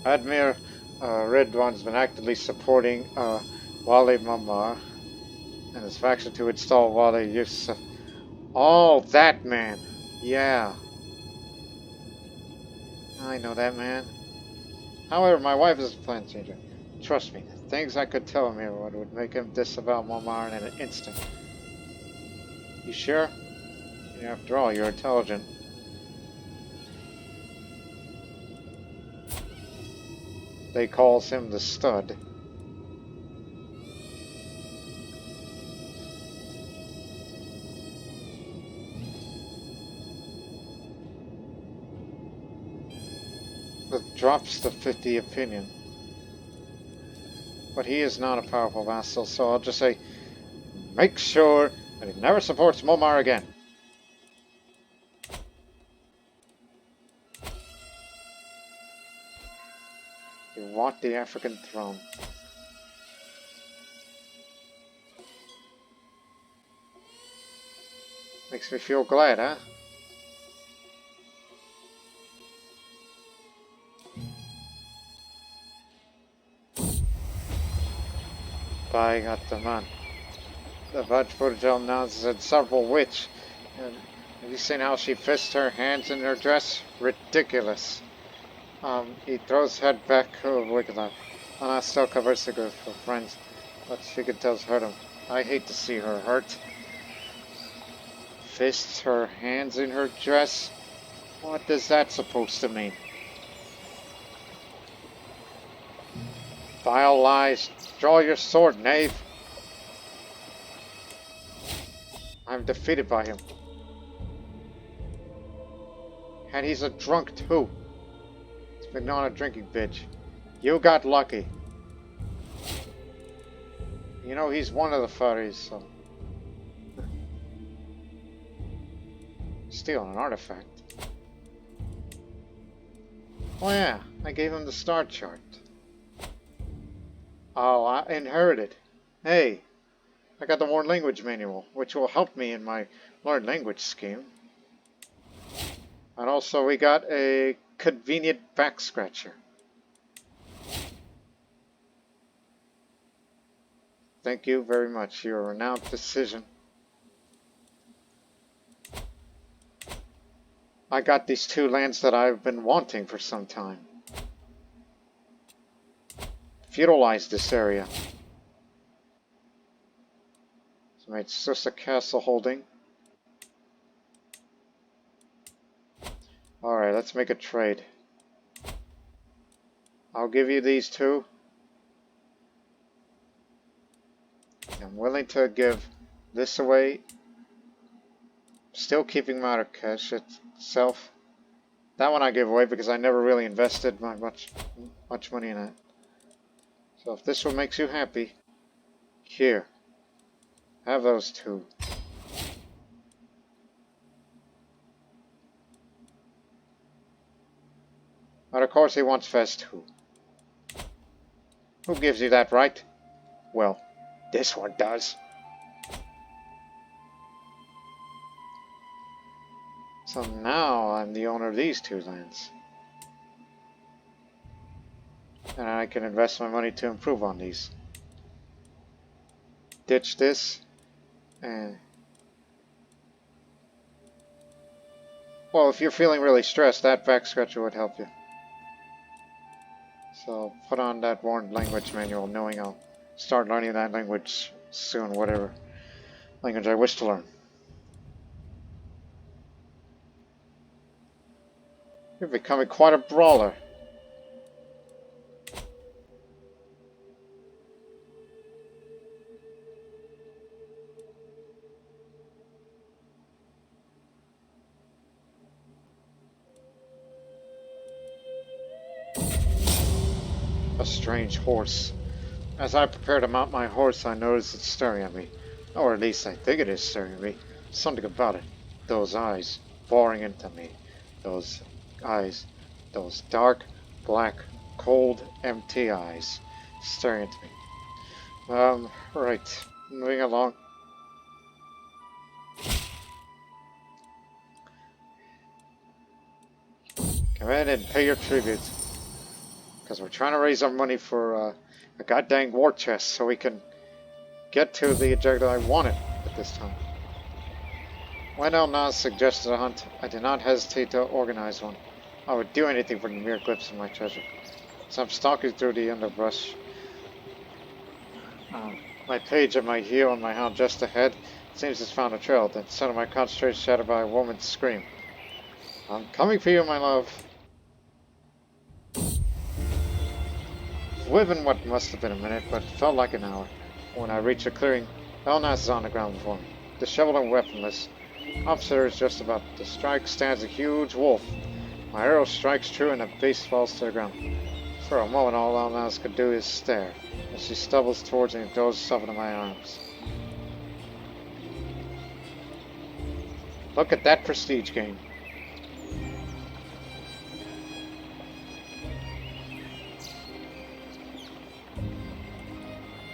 Admir Redwan's been actively supporting Wali Mamar and his faction to install Wali Yusuf. Oh, that man. Yeah. I know that man. However, my wife is a plan changer. Trust me, the things I could tell him here would make him disavow Mamar in an instant. You sure? Yeah, after all, you're intelligent. They calls him the stud. That drops the 50 opinion. But he is not a powerful vassal, so I'll just say, make sure that he never supports Momar again. You want the African throne. Makes me feel glad, huh? By Ataman. The Vağpūryā now is a several witch. And have you seen how she fists her hands in her dress? Ridiculous. He throws head back Wigla. Anna still covers the good for friends, but she could tell hurt him. I hate to see her hurt. Fists her hands in her dress? What is that supposed to mean? Vile lies. Draw your sword, knave. I'm defeated by him. And he's a drunk too. He's been on a drinking binge. You got lucky. You know, he's one of the furries, so... Stealing an artifact. Oh yeah, I gave him the star chart. Oh, I inherited. Hey, I got the World Language Manual, which will help me in my learned language scheme. And also we got a convenient back scratcher. Thank you very much. Your renowned decision. I got these 2 lands that I've been wanting for some time. Feudalize this area. So it's just a castle holding. Alright, let's make a trade. I'll give you these 2. I'm willing to give this away. Still keeping Marrakesh itself. That one I give away because I never really invested much money in it. So if this one makes you happy, here. Have those 2. But of course he wants Fest 2. Who gives you that right? Well, this one does. So now I'm the owner of these 2 lands. And I can invest my money to improve on these. Ditch this. And... well, if you're feeling really stressed, that back scratcher would help you. So put on that World Language Manual, knowing I'll start learning that language soon, whatever language I wish to learn. You're becoming quite a brawler. A strange horse. As I prepare to mount my horse, I notice it's staring at me. Or at least I think it is staring at me. Something about it. Those eyes boring into me. Those eyes. Those dark, black, cold, empty eyes staring at me. Right. Moving along. Come in and pay your tribute. Because we're trying to raise our money for a goddamn war chest so we can get to the objective I wanted at this time. When El Nas suggested a hunt, I did not hesitate to organize one. I would do anything for the mere glimpse of my treasure. So I'm stalking through the underbrush. My page at my heel and my hound just ahead seems to have found a trail. Then suddenly my concentration shattered by a woman's scream. I'm coming for you, my love. Within what must have been a minute, but felt like an hour. When I reached a clearing, Elnas is on the ground before me. Disheveled and weaponless, opposite is just about to strike stands a huge wolf. My arrow strikes true and the beast falls to the ground. For a moment all Elnas could do is stare, as she stumbles towards me and throws herself into my arms. Look at that prestige gain.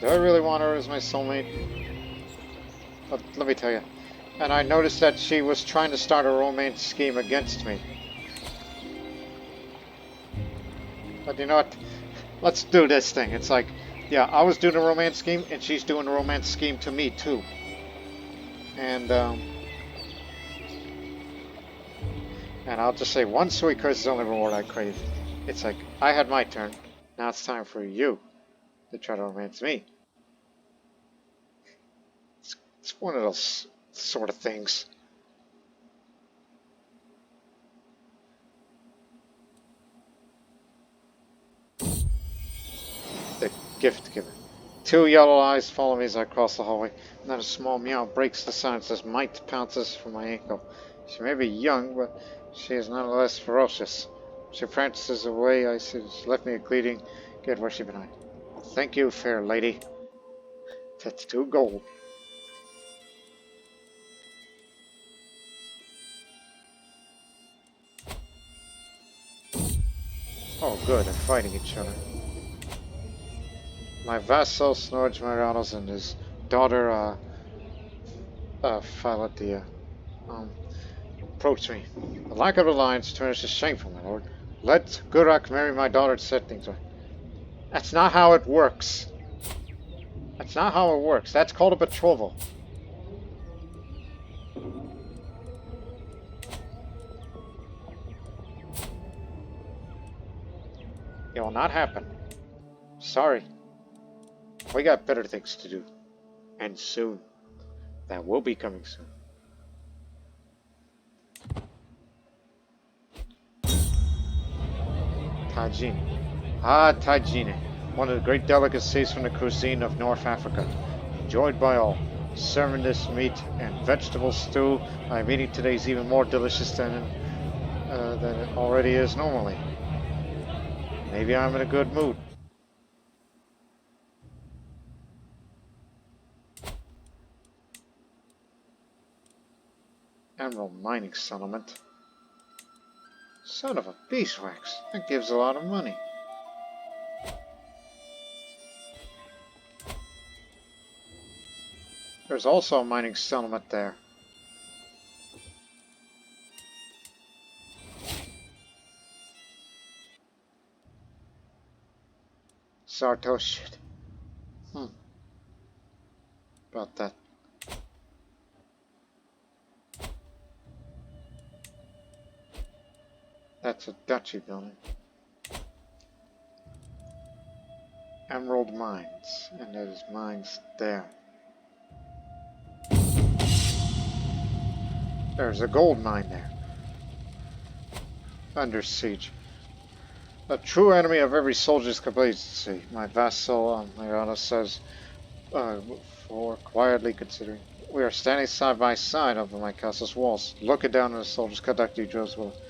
Do I really want her as my soulmate? But let me tell you. And I noticed that she was trying to start a romance scheme against me. But you know what? Let's do this thing. It's like, yeah, I was doing a romance scheme, and she's doing a romance scheme to me, too. And I'll just say, one sweet curse is the only reward I crave. It's like, I had my turn. Now it's time for you to try to romance me. It's one of those sort of things. The gift giver. 2 yellow eyes follow me as I cross the hallway. Not a small meow breaks the silence as Mite pounces from my ankle. She may be young, but she is nonetheless ferocious. She prances away. I see she left me a greeting. Get where she behind. Thank you, fair lady. That's 2 gold. Oh, good, they're fighting each other. My vassal, Snorge Marianos, and his daughter, Phaladia, approach me. The lack of alliance turns to shameful, my lord. Let Gurak marry my daughter to set things right. That's not how it works. That's not how it works. That's called a betrothal. It will not happen. Sorry. We got better things to do. And soon. That will be coming soon. Tagine. Ah, tagine. One of the great delicacies from the cuisine of North Africa. Enjoyed by all. Serving this meat and vegetable stew I'm eating today is even more delicious than it already is normally. Maybe I'm in a good mood. Emerald mining settlement. Son of a beeswax. That gives a lot of money. There's also a mining settlement there. Sartosh. About that. That's a duchy building. Emerald mines. And there's mines there. There's a gold mine there. Under siege. A true enemy of every soldier's complacency. My vassal, Mariana says, for quietly considering. We are standing side by side over my castle's walls, looking down on the soldiers conducting drills with us.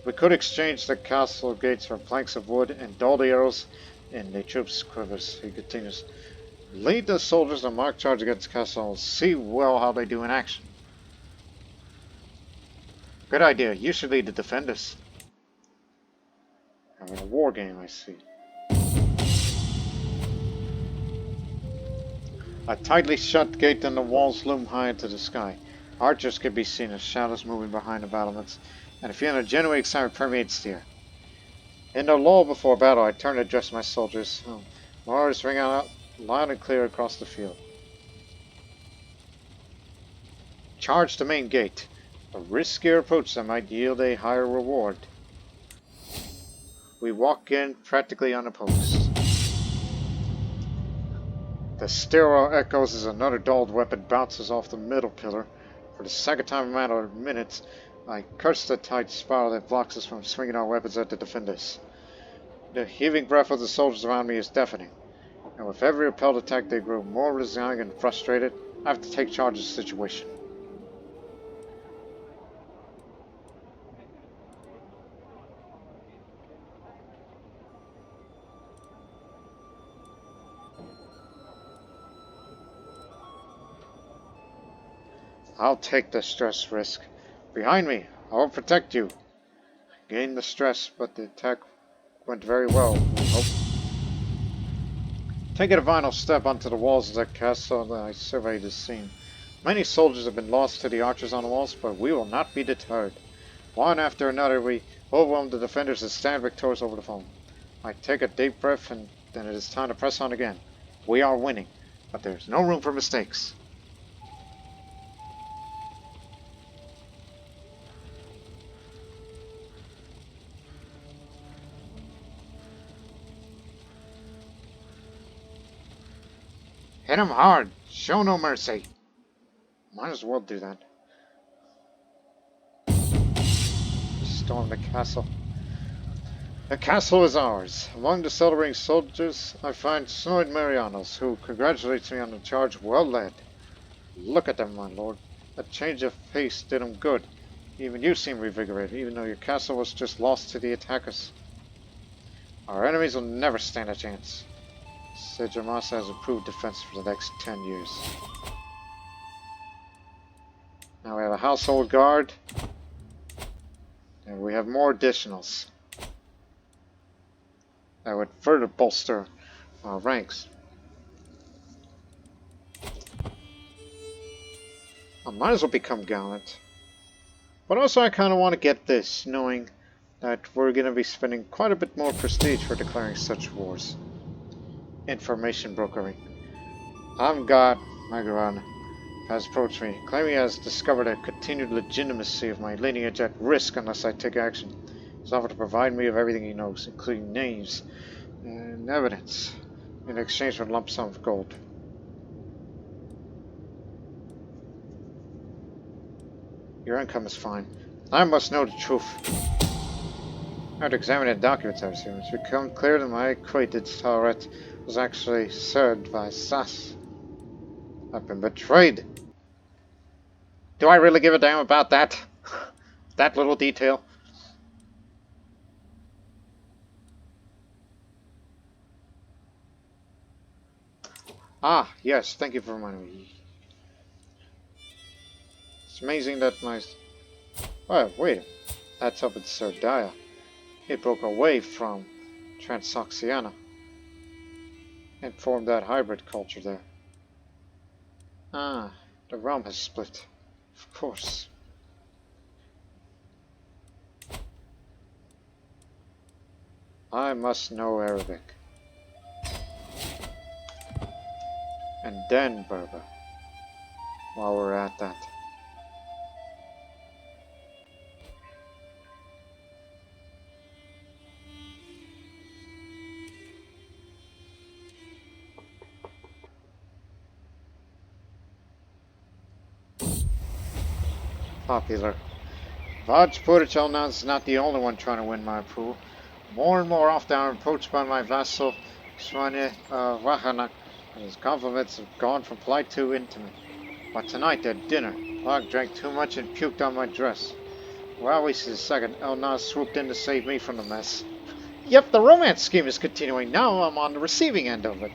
We could exchange the castle gates for planks of wood and dull the arrows in the troops' quivers. He continues. Lead the soldiers on mark charge against the castle and see well how they do in action. Good idea. You should lead the defenders. Having a war game, I see. A tightly shut gate and the walls loom high into the sky. Archers can be seen as shadows moving behind the battlements, and a feeling of genuine excitement permeates the air. In the lull before battle, I turn to address my soldiers. My orders ring out loud and clear across the field. Charge the main gate. A riskier approach that might yield a higher reward. We walk in practically unopposed. The stairwell echoes as another dulled weapon bounces off the middle pillar. For the second time in a matter of minutes, I curse the tight spiral that blocks us from swinging our weapons at the defenders. The heaving breath of the soldiers around me is deafening, and with every repelled attack they grow more resigned and frustrated. I have to take charge of the situation. I'll take the stress risk. Behind me, I will protect you. Gain the stress, but the attack went very well, we hope. Taking a final step onto the walls of the castle, I surveyed the scene. Many soldiers have been lost to the archers on the walls, but we will not be deterred. One after another, we overwhelm the defenders and stand victorious over the foe. I take a deep breath, and then it is time to press on again. We are winning, but there is no room for mistakes. Hit him hard. Show no mercy. Might as well do that. Storm the castle. The castle is ours. Among the celebrating soldiers, I find Snoid Marianos, who congratulates me on the charge well led. Look at them, my lord. A change of pace did them good. Even you seem revigorated, even though your castle was just lost to the attackers. Our enemies will never stand a chance. Sejamasa has approved defense for the next 10 years. Now we have a household guard. And we have more additionals. That would further bolster our ranks. I might as well become gallant. But also I kind of want to get this, knowing that we're going to be spending quite a bit more prestige for declaring such wars. Information brokering. Amgad Magaran has approached me, claiming he has discovered a continued legitimacy of my lineage at risk unless I take action. He's offered to provide me with everything he knows, including names and evidence, in exchange for a lump sum of gold. Your income is fine. I must know the truth. After examining the documents I've seen, it's become clear that my acquaintance Tauret was actually served by Vassals. I've been betrayed. Do I really give a damn about that? That little detail? Ah, yes, thank you for reminding me. It's amazing that my... Oh, wait. That's up at Sardaya. It broke away from Trans-Saharan and formed that hybrid culture there. Ah, the realm has split. Of course. I must know Arabic. And then Berber. While we're at that. Popular. Vağpūryā is not the only one trying to win my approval. More and more often I'm approached by my vassal, Vağpūryā, and his compliments have gone from polite to intimate. But tonight at dinner, Vag drank too much and puked on my dress. Well, we see a second, El-Nas swooped in to save me from the mess. Yep, the romance scheme is continuing. Now I'm on the receiving end of it.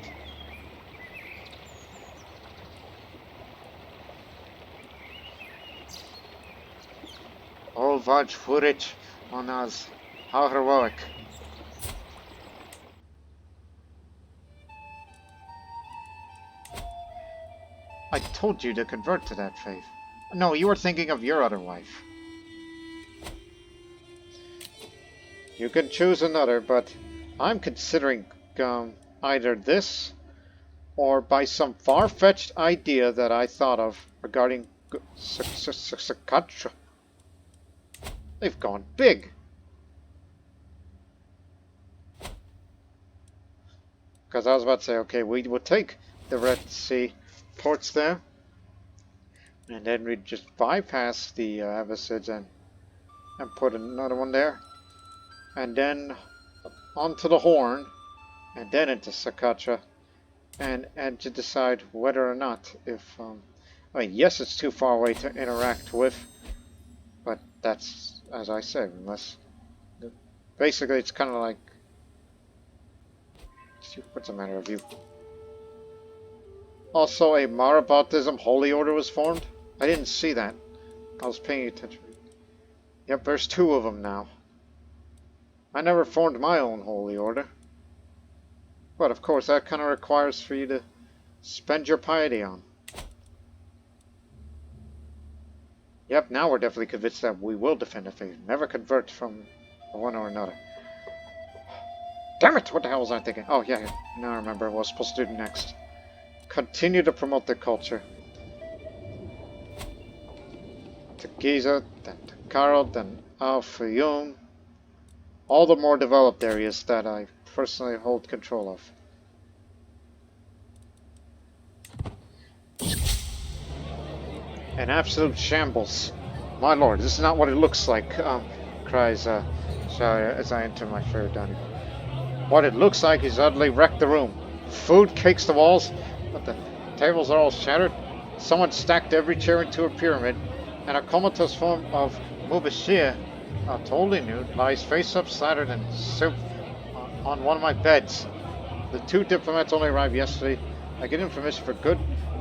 Oh, Vağpūryā of Al-Farghani, how heroic. I told you to convert to that faith. No, you were thinking of your other wife. You can choose another, but I'm considering either this or by some far-fetched idea that I thought of regarding Sakatra. They've gone big. Because I was about to say, okay, we would take the Red Sea ports there, and then we'd just bypass the Abbasids and put another one there, and then onto the Horn, and then into Sakatra, and to decide whether or not if I mean, yes, it's too far away to interact with, but that's, as I said, unless basically it's kind of like, what's the matter with you? Also, a Marabautism holy order was formed? I didn't see that. I was paying attention. Yep, there's 2 of them now. I never formed my own holy order. But of course, that kind of requires for you to spend your piety on. Yep, now we're definitely convinced that we will defend the faith. Never convert from one or another. Damn it! What the hell was I thinking? Oh, yeah. Now I remember what I was supposed to do next. Continue to promote the culture. To Giza, then to Karl, then Al-Fayoum. All the more developed areas that I personally hold control of. An absolute shambles. My lord, this is not what it looks like, cries Shaya as I enter my fair dining room. What it looks like is utterly wrecked the room. Food cakes the walls, but the tables are all shattered. Someone stacked every chair into a pyramid, and a comatose form of Mubashir, totally nude, lies face up, slattered in soup on one of my beds. The 2 diplomats only arrived yesterday. I get information for good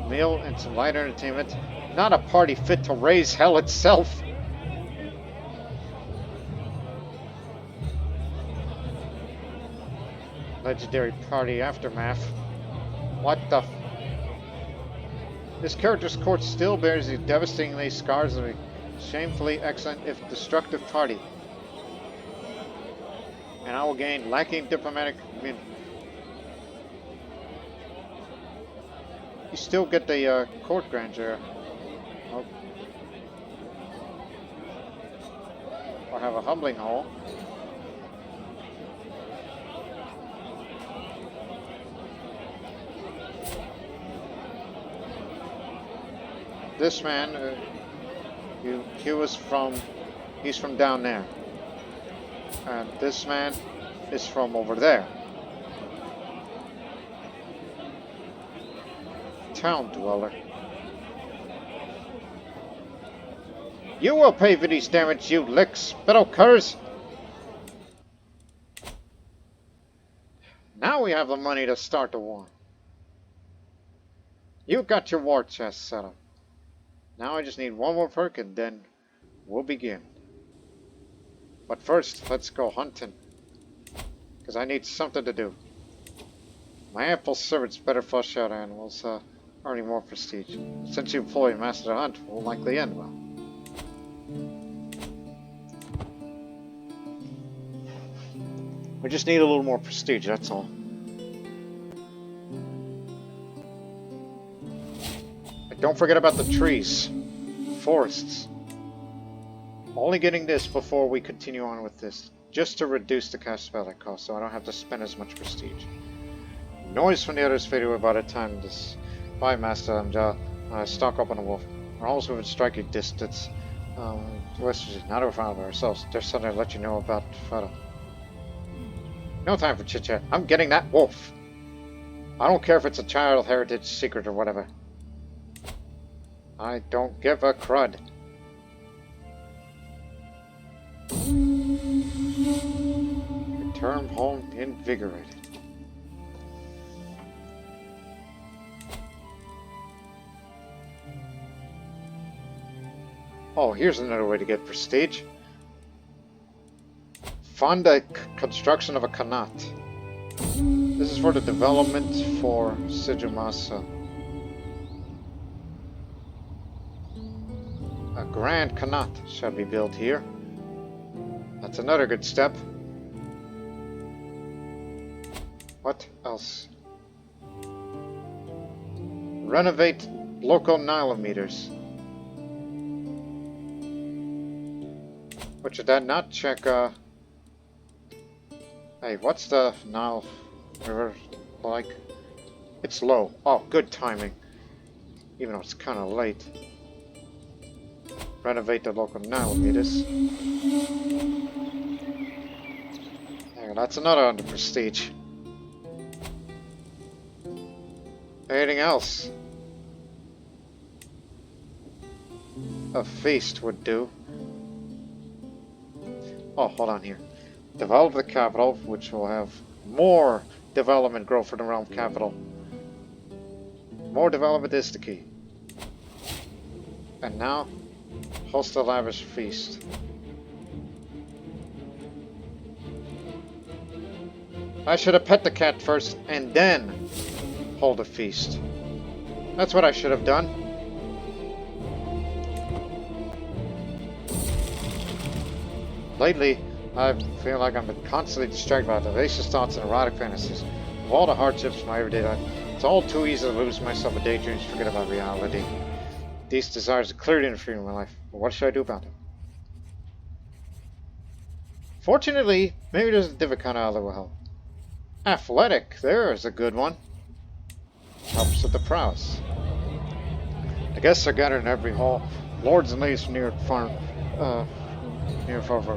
meal and some light entertainment. Not a party fit to raise hell itself. Legendary party aftermath. What the? This character's corpse still bears the devastatingly scars of a shamefully excellent, if destructive, party. And I will gain lacking diplomatic immunity. You still get the court grandeur. Oh. Or have a humbling hole. This man, he's from down there. And this man is from over there. Town dweller. You will pay for these damage, you lick spittle curs. Now we have the money to start the war. You got your war chest set up. Now I just need one more perk and then we'll begin. But first, let's go hunting. Because I need something to do. My ample servants better flush out animals, earning more prestige. Since you employ a master to hunt, will likely end well. We just need a little more prestige, that's all. And don't forget about the trees. Forests. Only getting this before we continue on with this. Just to reduce the cast spell cost, so I don't have to spend as much prestige. Noise from the others faded away by the time this by Master and stalk up on the wolf. We're almost within striking distance. West, now that we're found by ourselves, there's something to let you know about Fado. No time for chit chat. I'm getting that wolf. I don't care if it's a child heritage secret or whatever. I don't give a crud. Return home invigorated. Oh, here's another way to get prestige. Fund the construction of a Kanat. This is for the development for Sijumasa. A grand Kanat shall be built here. That's another good step. What else? Renovate local nilometers. But should that not check, hey, what's the Nile River like? It's low. Oh, good timing. Even though it's kind of late. Renovate the local nilometers. There, that's another under prestige. Anything else? A feast would do. Oh, hold on here. Develop the capital, which will have more development growth for the realm capital. More development is the key. And now, host a lavish feast. I should have pet the cat first and then hold a feast. That's what I should have done. Lately, I feel like I've been constantly distracted by vivacious thoughts and erotic fantasies. Of all the hardships of my everyday life, it's all too easy to lose myself in daydreams and forget about reality. These desires are clearly interfering in my life, but what should I do about them? Fortunately, maybe there's a different kind of other will help. Athletic, there's a good one. Helps with the prowess. The guests are gathered in every hall. Lords and ladies from near far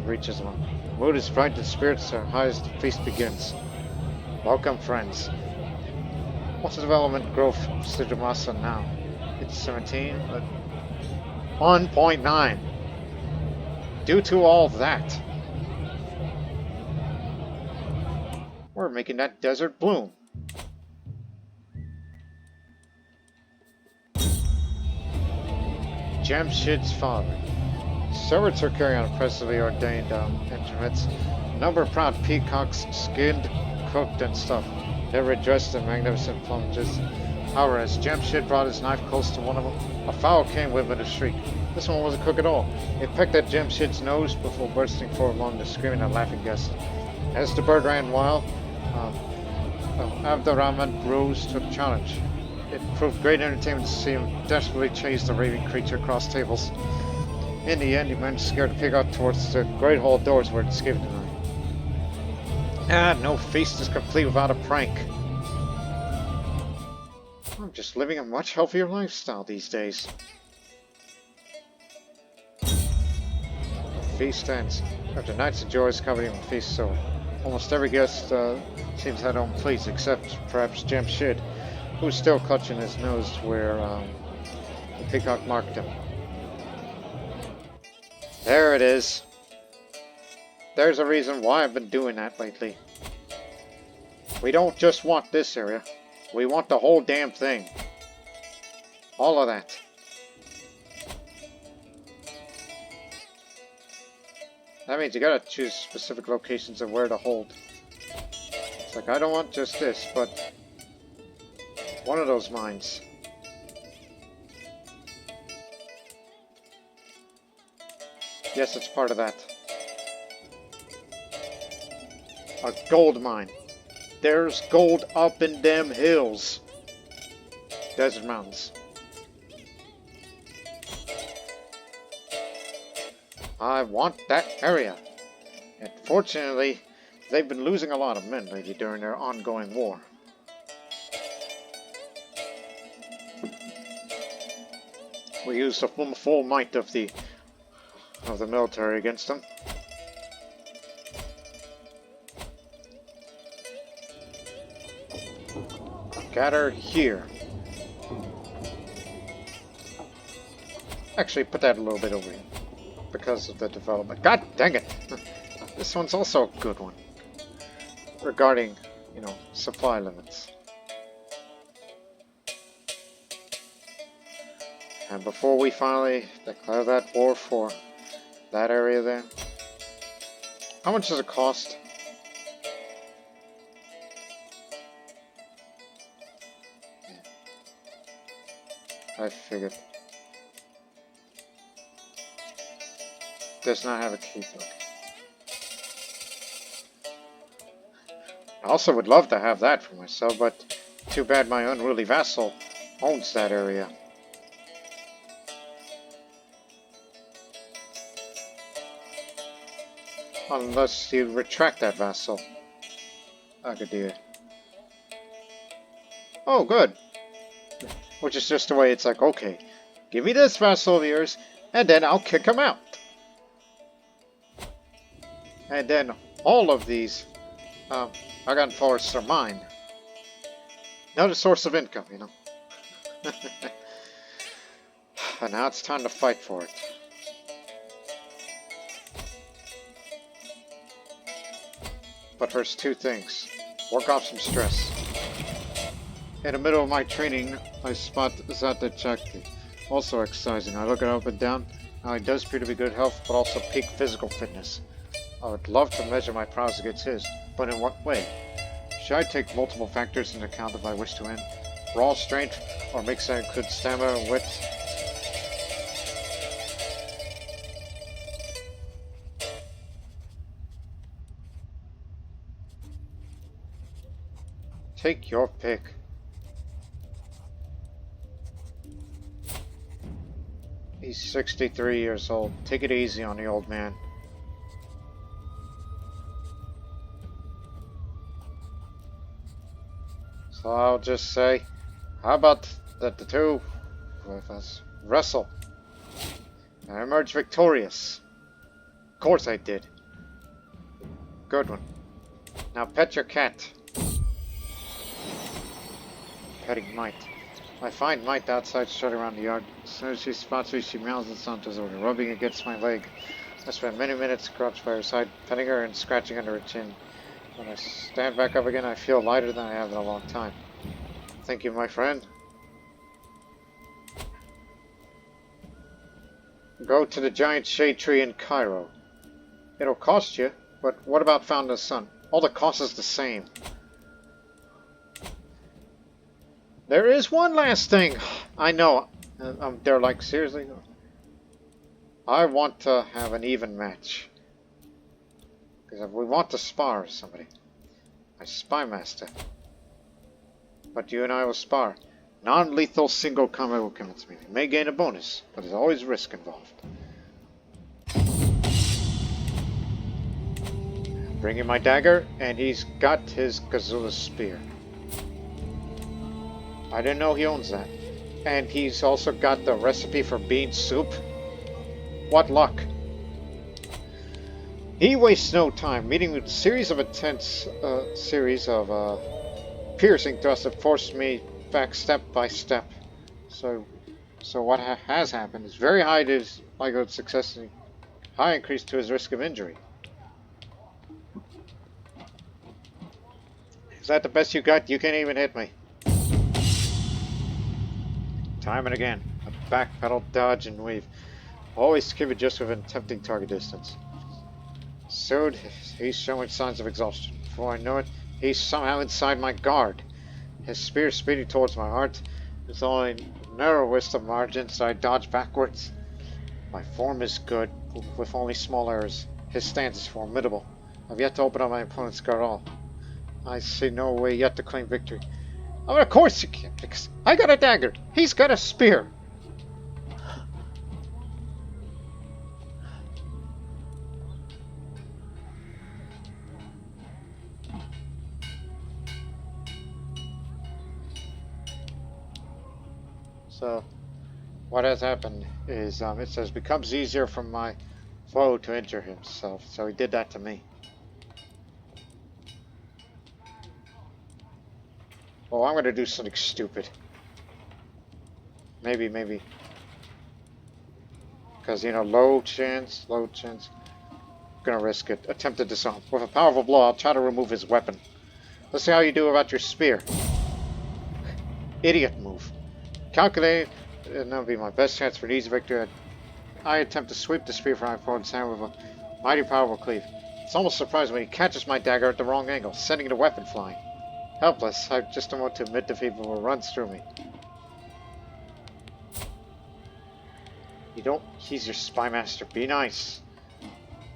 reaches them. Mood is bright, the spirits are high as the feast begins. Welcome, friends. What's the development growth of Sijumasa now? It's 17, but 1.9. Due to all that, we're making that desert bloom. Jamshid's father. Servants are carrying on oppressively ordained instruments. A number of proud peacocks, skinned, cooked, and stuffed. They were dressed in magnificent plumages. However, as Jamshid brought his knife close to one of them, a fowl came with a shriek. This one wasn't cook at all. It pecked at Jamshid's nose before bursting forward among the screaming and laughing guests. As the bird ran wild, Abdurrahman rose to the challenge. It proved great entertainment to see him desperately chase the raving creature across tables. In the end, he managed to scare the peacock towards the great hall doors where it escaped tonight. No feast is complete without a prank. I'm just living a much healthier lifestyle these days. The feast ends. After nights of joy is covered in feast, so almost every guest seems to have their own plates, except perhaps Jamshid, who's still clutching his nose where the peacock marked him. There it is. There's a reason why I've been doing that lately. We don't just want this area. We want the whole damn thing. All of that. That means you gotta choose specific locations of where to hold. It's like, I don't want just this, but one of those mines. Yes, it's part of that. A gold mine. There's gold up in them hills. Desert mountains. I want that area. And fortunately, they've been losing a lot of men lately during their ongoing war. We used the full might of the military against them. Gather here. Actually, put that a little bit over here because of the development. God dang it! This one's also a good one regarding, supply limits. And before we finally declare that war for that area there, how much does it cost? I figured. Does not have a key book. I also would love to have that for myself, but too bad my unruly vassal owns that area. Unless you retract that vassal. Agadir. Oh, good. Which is just the way it's like, okay, give me this vassal of yours, and then I'll kick him out. And then all of these Argon forests are mine. Another source of income, And now it's time to fight for it. But first, two things. Work off some stress. In the middle of my training, I spot Zata Chakti, also exercising. I look it up and down. Now he does appear to be good health, but also peak physical fitness. I would love to measure my prowess against his, but in what way? Should I take multiple factors into account if I wish to win? Raw strength, or mix that include stamina and wit? Take your pick. He's 63 years old. Take it easy on the old man. So I'll just say, how about that the two of us wrestle? I emerged victorious. Of course I did. Good one. Now pet your cat. Petting might. I find Mite outside strutting around the yard. As soon as she spots me, she meows and saunters over, rubbing against my leg. I spend many minutes crouched by her side, petting her and scratching under her chin. When I stand back up again, I feel lighter than I have in a long time. Thank you, my friend. Go to the giant shade tree in Cairo. It'll cost you, but what about Found in the Sun? All the cost is the same. There is one last thing. I know. They're like, seriously? I want to have an even match. Because we want to spar somebody. My spy master. But you and I will spar. Non-lethal single combat will commence me. You may gain a bonus, but there's always risk involved. Bringing my dagger, and he's got his Gazula spear. I didn't know he owns that. And he's also got the recipe for bean soup. What luck. He wastes no time, meeting with a series of intense, piercing thrusts that forced me back step by step. So what has happened is very high to his likelihood of success and high increase to his risk of injury. Is that the best you got? You can't even hit me. Time and again, a backpedal, dodge, and weave. Always keep it just within tempting target distance. Soon, he's showing signs of exhaustion. Before I know it, he's somehow inside my guard. His spear speeding towards my heart. With only narrowest of margins, I dodge backwards. My form is good, with only small errors. His stance is formidable. I've yet to open up my opponent's guard at all. I see no way yet to claim victory. Oh, of course you can't, because I got a dagger. He's got a spear. So, what has happened is, it says, becomes easier for my foe to injure himself. So he did that to me. Oh, I'm going to do something stupid. Maybe. Because, you know, low chance. Gonna risk it. Attempt to disarm. With a powerful blow, I'll try to remove his weapon. Let's see how you do about your spear. Idiot move. Calculate. That'll be my best chance for an easy victory. I attempt to sweep the spear from my opponent's hand with a mighty powerful cleave. It's almost surprising when he catches my dagger at the wrong angle, sending the weapon flying. Helpless, I just don't want to admit defeat before it runs through me. You don't... He's your spy master. Be nice.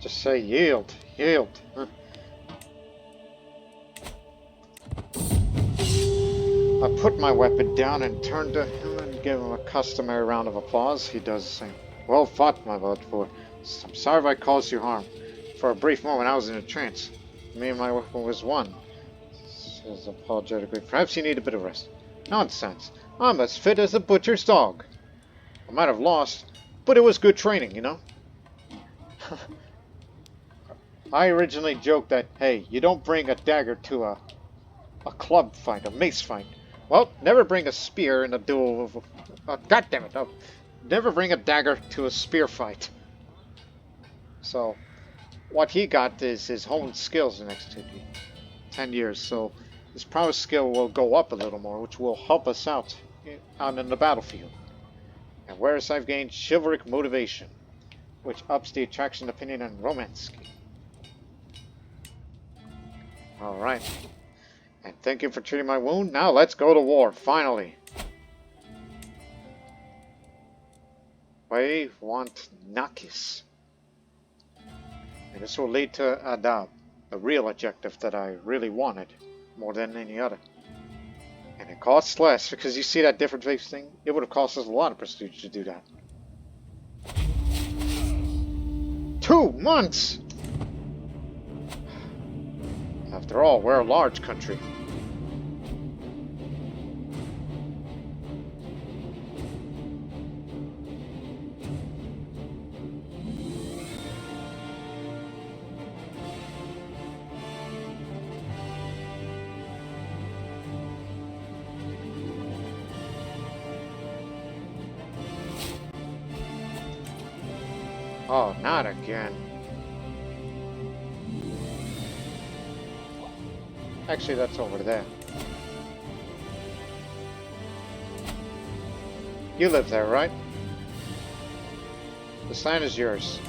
Just say yield. Yield. Huh. I put my weapon down and turned to him and gave him a customary round of applause. He does the same. Well fought, my Vağpūr. I'm sorry if I caused you harm. For a brief moment I was in a trance. Me and my weapon was one. Says apologetically. Perhaps you need a bit of rest. Nonsense. I'm as fit as a butcher's dog. I might have lost, but it was good training, you know? I originally joked that, hey, you don't bring a dagger to a club fight, a mace fight. Well, never bring a spear in a duel of... God damn it, no. Never bring a dagger to a spear fight. So, what he got is his honed skills the next 10 years, so his prowess skill will go up a little more, which will help us out in the battlefield. And whereas I've gained chivalric motivation, which ups the attraction, opinion, and romance skill. Alright. And thank you for treating my wound. Now let's go to war, finally. We want Nakis. And this will lead to Adab, the real objective that I really wanted, more than any other. And it costs less, because you see that different face thing? It would have cost us a lot of prestige to do that. 2 months! After all, we're a large country. Oh, not again. Actually, that's over there. You live there, right? This land is yours.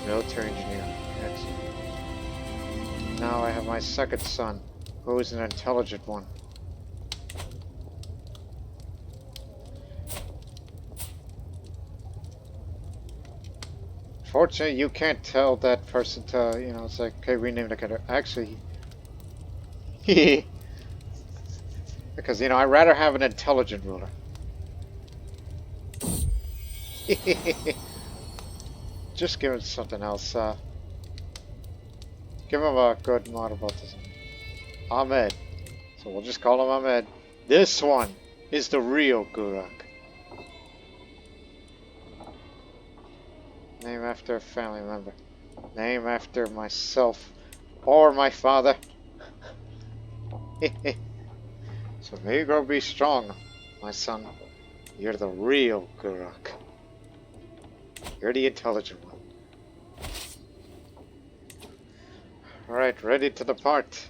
Military engineer. Excellent. Now I have my second son, who is an intelligent one. Fortunately, you can't tell that person to, you know, it's like, okay, rename the character. Actually, because, you know, I'd rather have an intelligent ruler. Just give him something else. Give him a good mod about this. Ahmed. So we'll just call him Ahmed. This one is the real Gurak. Name after a family member. Name after myself or my father. So may you grow be strong, my son. You're the real Gurak. You're the intelligent one. Alright, ready to depart.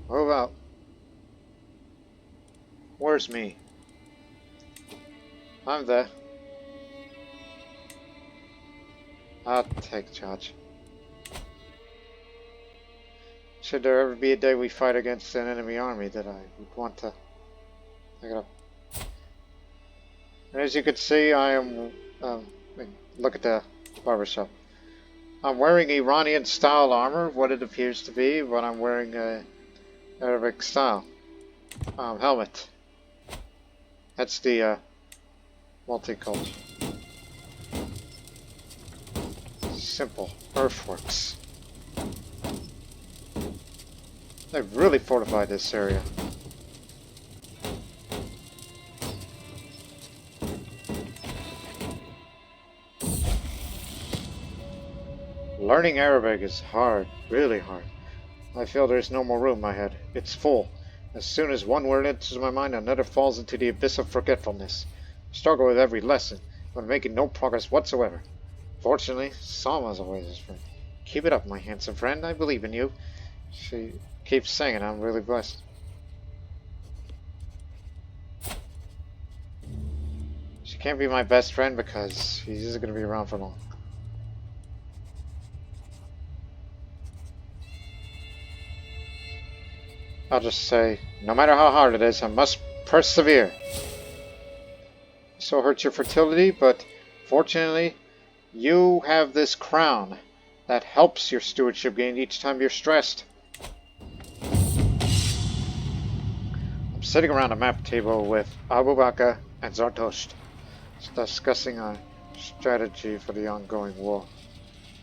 Move out. Where's me? I'm there. I'll take charge. Should there ever be a day we fight against an enemy army that I would want to pick it up. And as you can see, I am, look at the barbershop. I'm wearing Iranian style armor, what it appears to be, but I'm wearing a Arabic style helmet. That's the multicultural. Simple earthworks. They've really fortified this area. Learning Arabic is hard, really hard. I feel there's no more room in my head. It's full. As soon as one word enters my mind, another falls into the abyss of forgetfulness. I struggle with every lesson, but making no progress whatsoever. Fortunately, Salma's always his friend. Keep it up, my handsome friend. I believe in you. She keeps saying it. I'm really blessed. She can't be my best friend because she isn't going to be around for long. I'll just say, no matter how hard it is, I must persevere. So hurts your fertility, but fortunately, you have this crown that helps your stewardship gain each time you're stressed. I'm sitting around a map table with Abu Bakr and Zartosht, discussing a strategy for the ongoing war.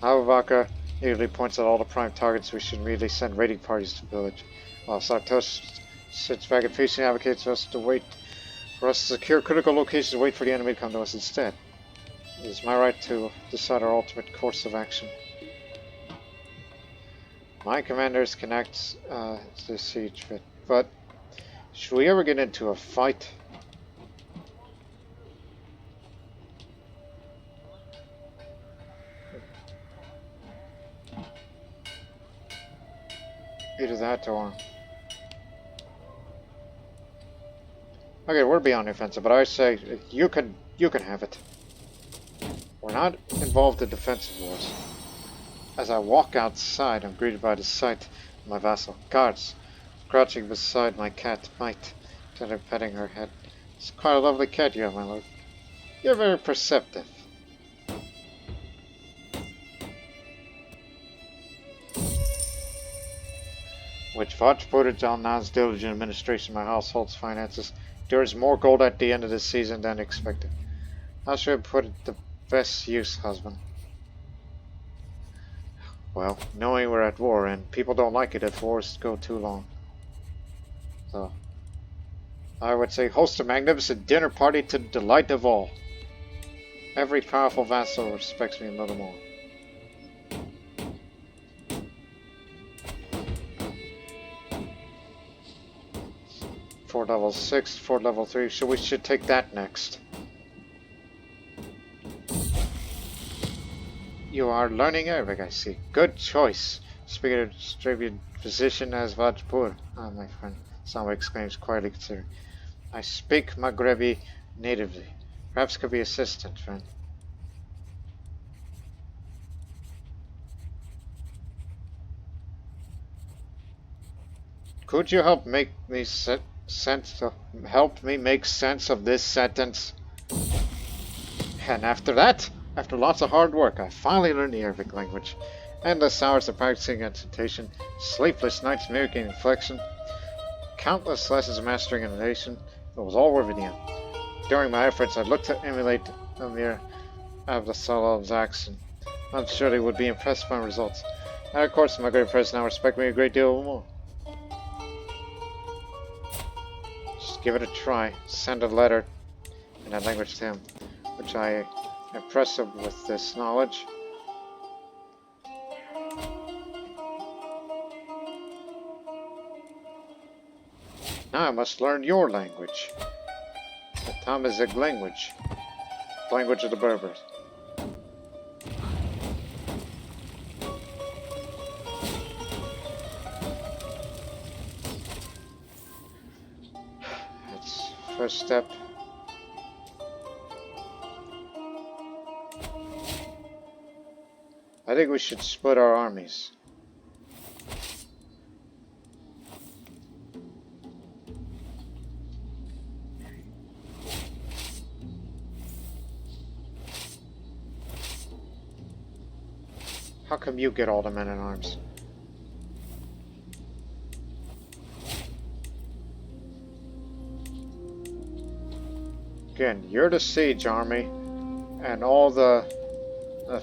Abu Bakr immediately points out all the prime targets we should immediately send raiding parties to the village, while Zartosht sits back and patiently advocates for us to wait for us to secure critical locations and wait for the enemy to come to us instead. It is my right to decide our ultimate course of action. My commanders can act the siege fit, but should we ever get into a fight? Either that or... Okay, we're beyond the offensive, but I say you can have it. We're not involved in defensive wars. As I walk outside, I'm greeted by the sight of my vassal guards, crouching beside my cat, Mite, gently petting her head. It's quite a lovely cat you have, my lord. You're very perceptive. Which Vağpūryā Al-Farghani's diligent administration of my household's finances, there is more gold at the end of the season than expected. How should I put it to best use, husband? Well, knowing we're at war and people don't like it if wars go too long. So, I would say host a magnificent dinner party to the delight of all. Every powerful vassal respects me a little more. Fort level 6, Fort level 3, so we should take that next. You are learning Arabic, I see. Good choice. Speaking of distributed position as Vağpūr. Ah, my friend. Someone exclaims, quietly considering. I speak Maghrebi natively. Perhaps could be assistant, friend. Could you help make me help me make sense of this sentence? And after that, after lots of hard work, I finally learned the Arabic language. Endless hours of practicing recitation, sleepless nights mimicking inflection, countless lessons of mastering intonation. It was all worth it in the end. During my efforts, I looked to emulate Amir Abdasalam's accent. I'm sure they would be impressed by my results. And of course, my great friends now respect me a great deal more. Just give it a try. Send a letter in that language to him, which I impress him with this knowledge. Now I must learn your language. The Tamazight language. Language of the Berbers. That's first step. I think we should split our armies. How come you get all the men at arms? Again, you're the siege army, and all the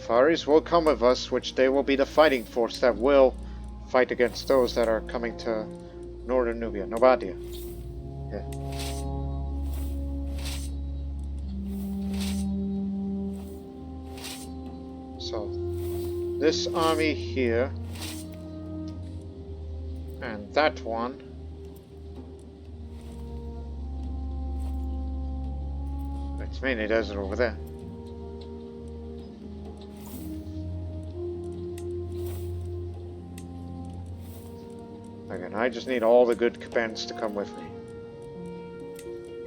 Faris will come with us, which they will be the fighting force that will fight against those that are coming to northern Nubia, Nobadia. Yeah. So, this army here, and that one. It's mainly desert over there. Again, I just need all the good combatants to come with me.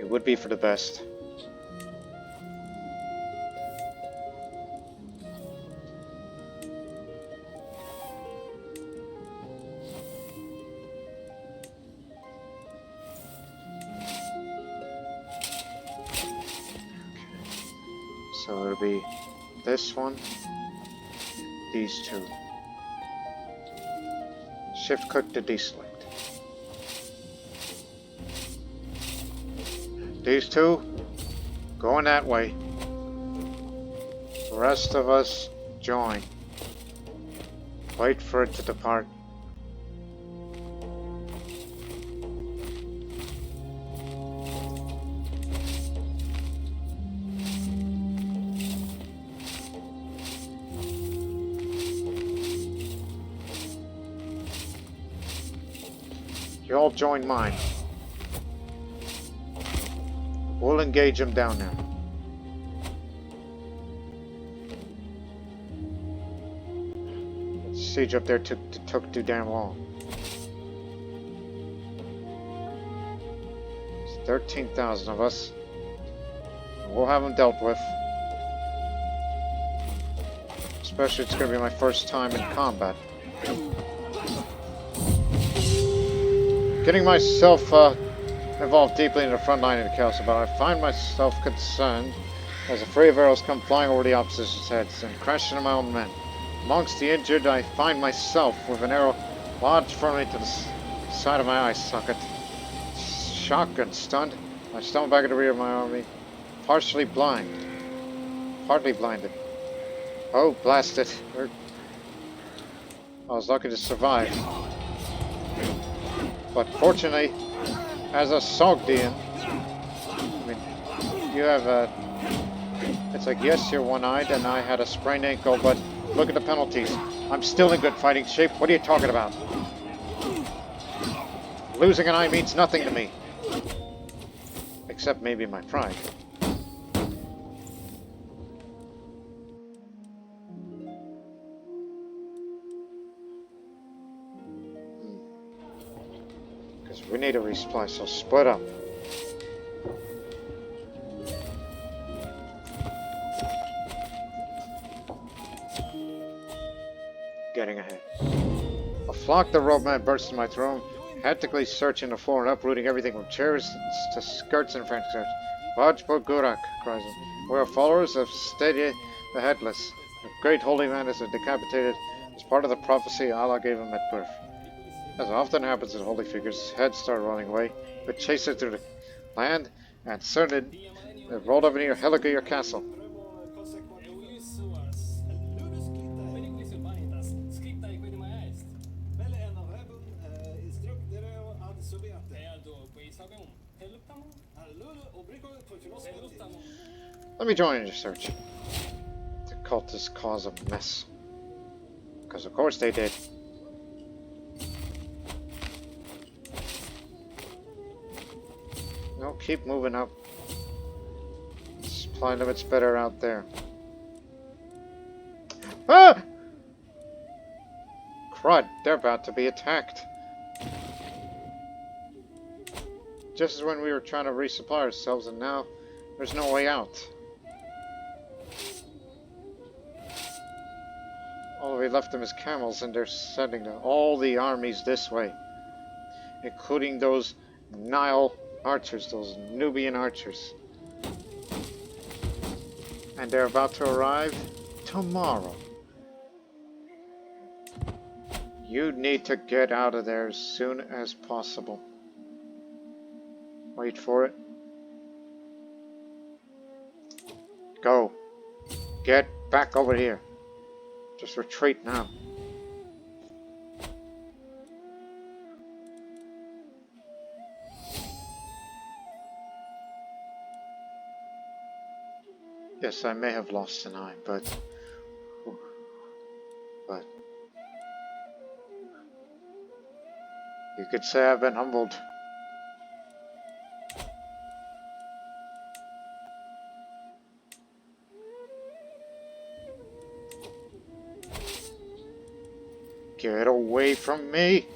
It would be for the best. So it'll be this one, these two. Shift click to deselect. These two, going that way. The rest of us, join. Wait for it to depart. You all join mine. We'll engage them down there. The siege up there took too damn long. It's 13,000 of us. We'll have them dealt with. Especially it's going to be my first time in combat. Getting myself involved deeply in the front line of the castle, but I find myself concerned as a fray of arrows come flying over the opposition's heads and crash into my own men. Amongst the injured, I find myself with an arrow lodged firmly to the side of my eye socket. Shocked and stunned, I stumble back at the rear of my army, partly blinded. Oh, blast it. I was lucky to survive. But fortunately, as a Sogdian, you have a... It's like, yes, you're one-eyed, and I had a sprained ankle, but look at the penalties. I'm still in good fighting shape. What are you talking about? Losing an eye means nothing to me. Except maybe my pride. Because we need a resupply, so split up. Getting ahead. A flock of ropemen burst in my throne, hectically searching the floor and uprooting everything from chairs to skirts and French skirts. Vağpūr Gurak, cries him. We are followers of Steady the Headless. The great holy man is decapitated as part of the prophecy Allah gave him at birth. As often happens in holy figures, heads start running away, but chase it through the land, and soon it rolled up near Helica, your castle. Let me join in your search. The cultists cause a mess. Because of course they did. No, keep moving up. Supply limit's better out there. Ah! Crud, they're about to be attacked. Just as when we were trying to resupply ourselves, and now there's no way out. All we left them is camels, and they're sending all the armies this way, including those Nile archers, those Nubian archers. And they're about to arrive tomorrow. You need to get out of there as soon as possible. Wait for it. Go. Get back over here. Just retreat now. Yes, I may have lost an eye, but you could say I've been humbled. Get away from me!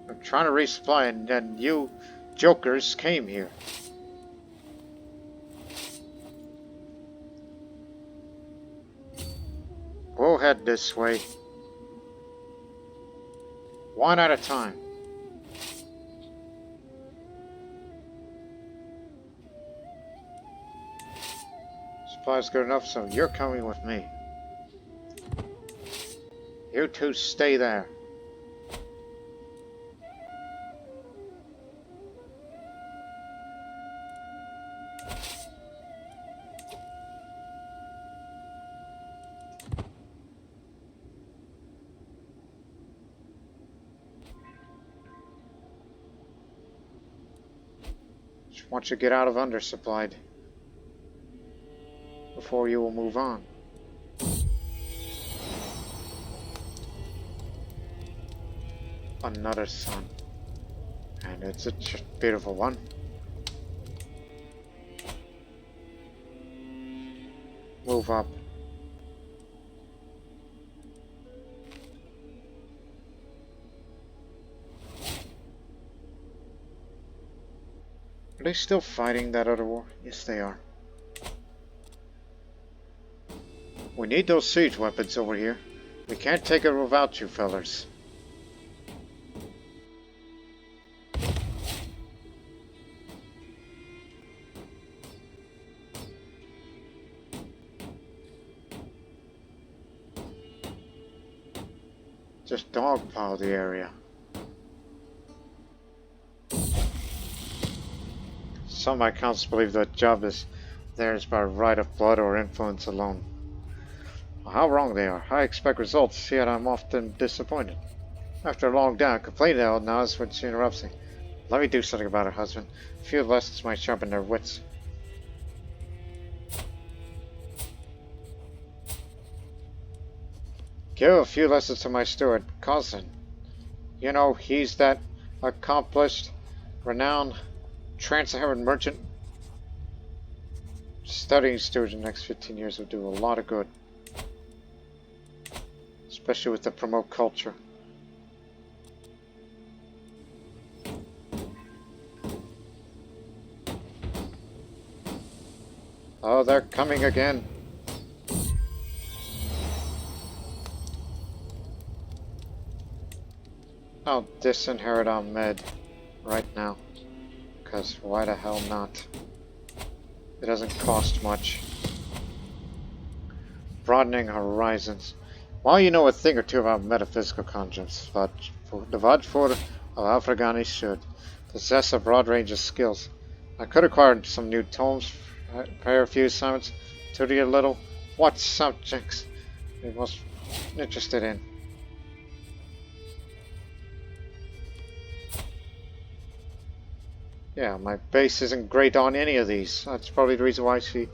I'm trying to resupply, and then you jokers came here. We'll head this way. One at a time. Supply's good enough, so you're coming with me. You two stay there. Just want you to get out of undersupplied before you will move on. Another sun, and it's a beautiful one. Move up. Are they still fighting that other war? Yes, they are. We need those siege weapons over here. We can't take it without you fellers. Just dogpile the area. Some accounts believe that job is theirs by right of blood or influence alone. How wrong they are. I expect results, yet I'm often disappointed. After a long day, I complain to Elnaz when she interrupts me. Let me do something about it, husband. A few lessons might sharpen their wits. Give a few lessons to my steward, cousin. You know, he's that accomplished, renowned Trans-Saharan merchant. Studying steward in the next 15 years will do a lot of good. Especially with the promote culture. Oh, they're coming again. I'll disinherit Ahmed right now. Because why the hell not? It doesn't cost much. Broadening horizons. While you know a thing or two about metaphysical concepts, the Vağpūr of Al-Farghani should possess a broad range of skills. I could acquire some new tomes, prepare a few assignments, tutor you a little. What subjects are you most interested in? Yeah, my base isn't great on any of these. That's probably the reason why she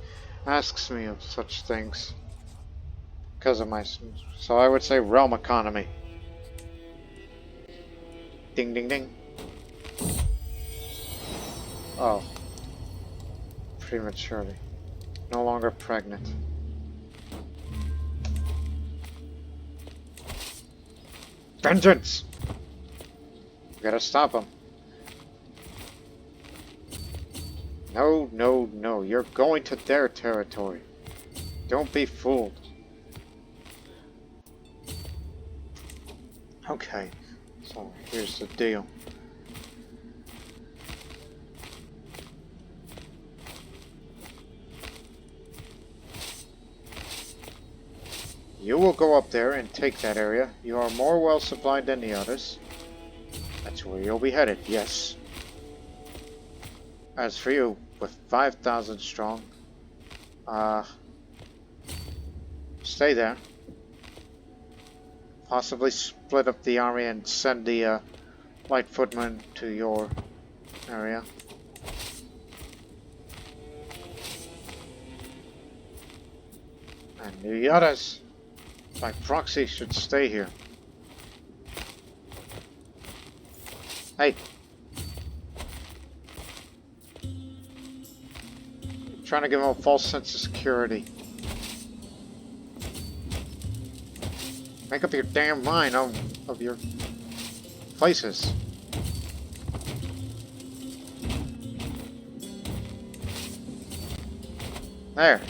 asks me of such things. Because of my... So I would say realm economy. Ding ding ding. Oh. Prematurely. No longer pregnant. Vengeance! We gotta stop him. No, no, no. You're going to their territory. Don't be fooled. Okay, so here's the deal. You will go up there and take that area. You are more well supplied than the others. That's where you'll be headed, yes. As for you, with 5,000 strong, stay there. Possibly split up the army and send the light footmen to your area. And the others, by proxy, should stay here. Hey! I'm trying to give them a false sense of security. Make up your damn mind of your places. There.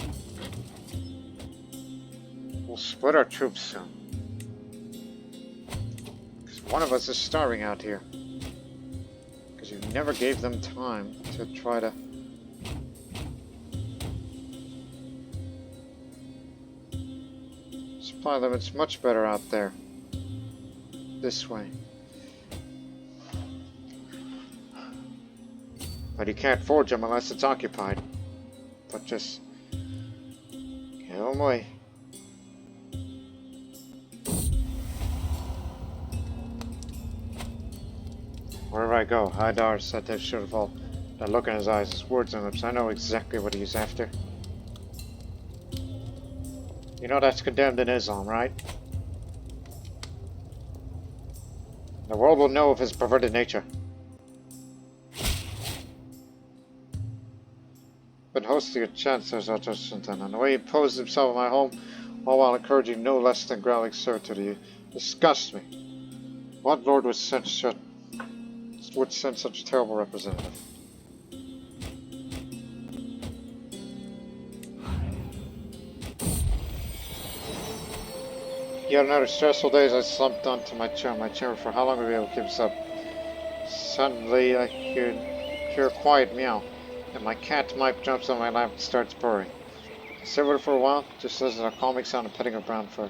We'll split our troops soon. Because one of us is starving out here. Because you never gave them time to try to... supply them. It's much better out there. This way. But you can't forge them unless it's occupied. But just... get them away. Wherever I go, Haidar said there should have all that look in his eyes, his words and lips. I know exactly what he's after. You know that's condemned in Islam, right? The world will know of his perverted nature. Been hosting a chancellor's Sultan, and the way he posed himself in my home, all while encouraging no less than growling servitude, disgusts me. What lord would send such a terrible representative? Yet another stressful day as I slumped onto my chair for how long would I be able to keep this up? Suddenly I hear a quiet meow, and my cat Mike jumps on my lap and starts purring. I sit with it for a while, just listening to a calming sound of petting a brown fur.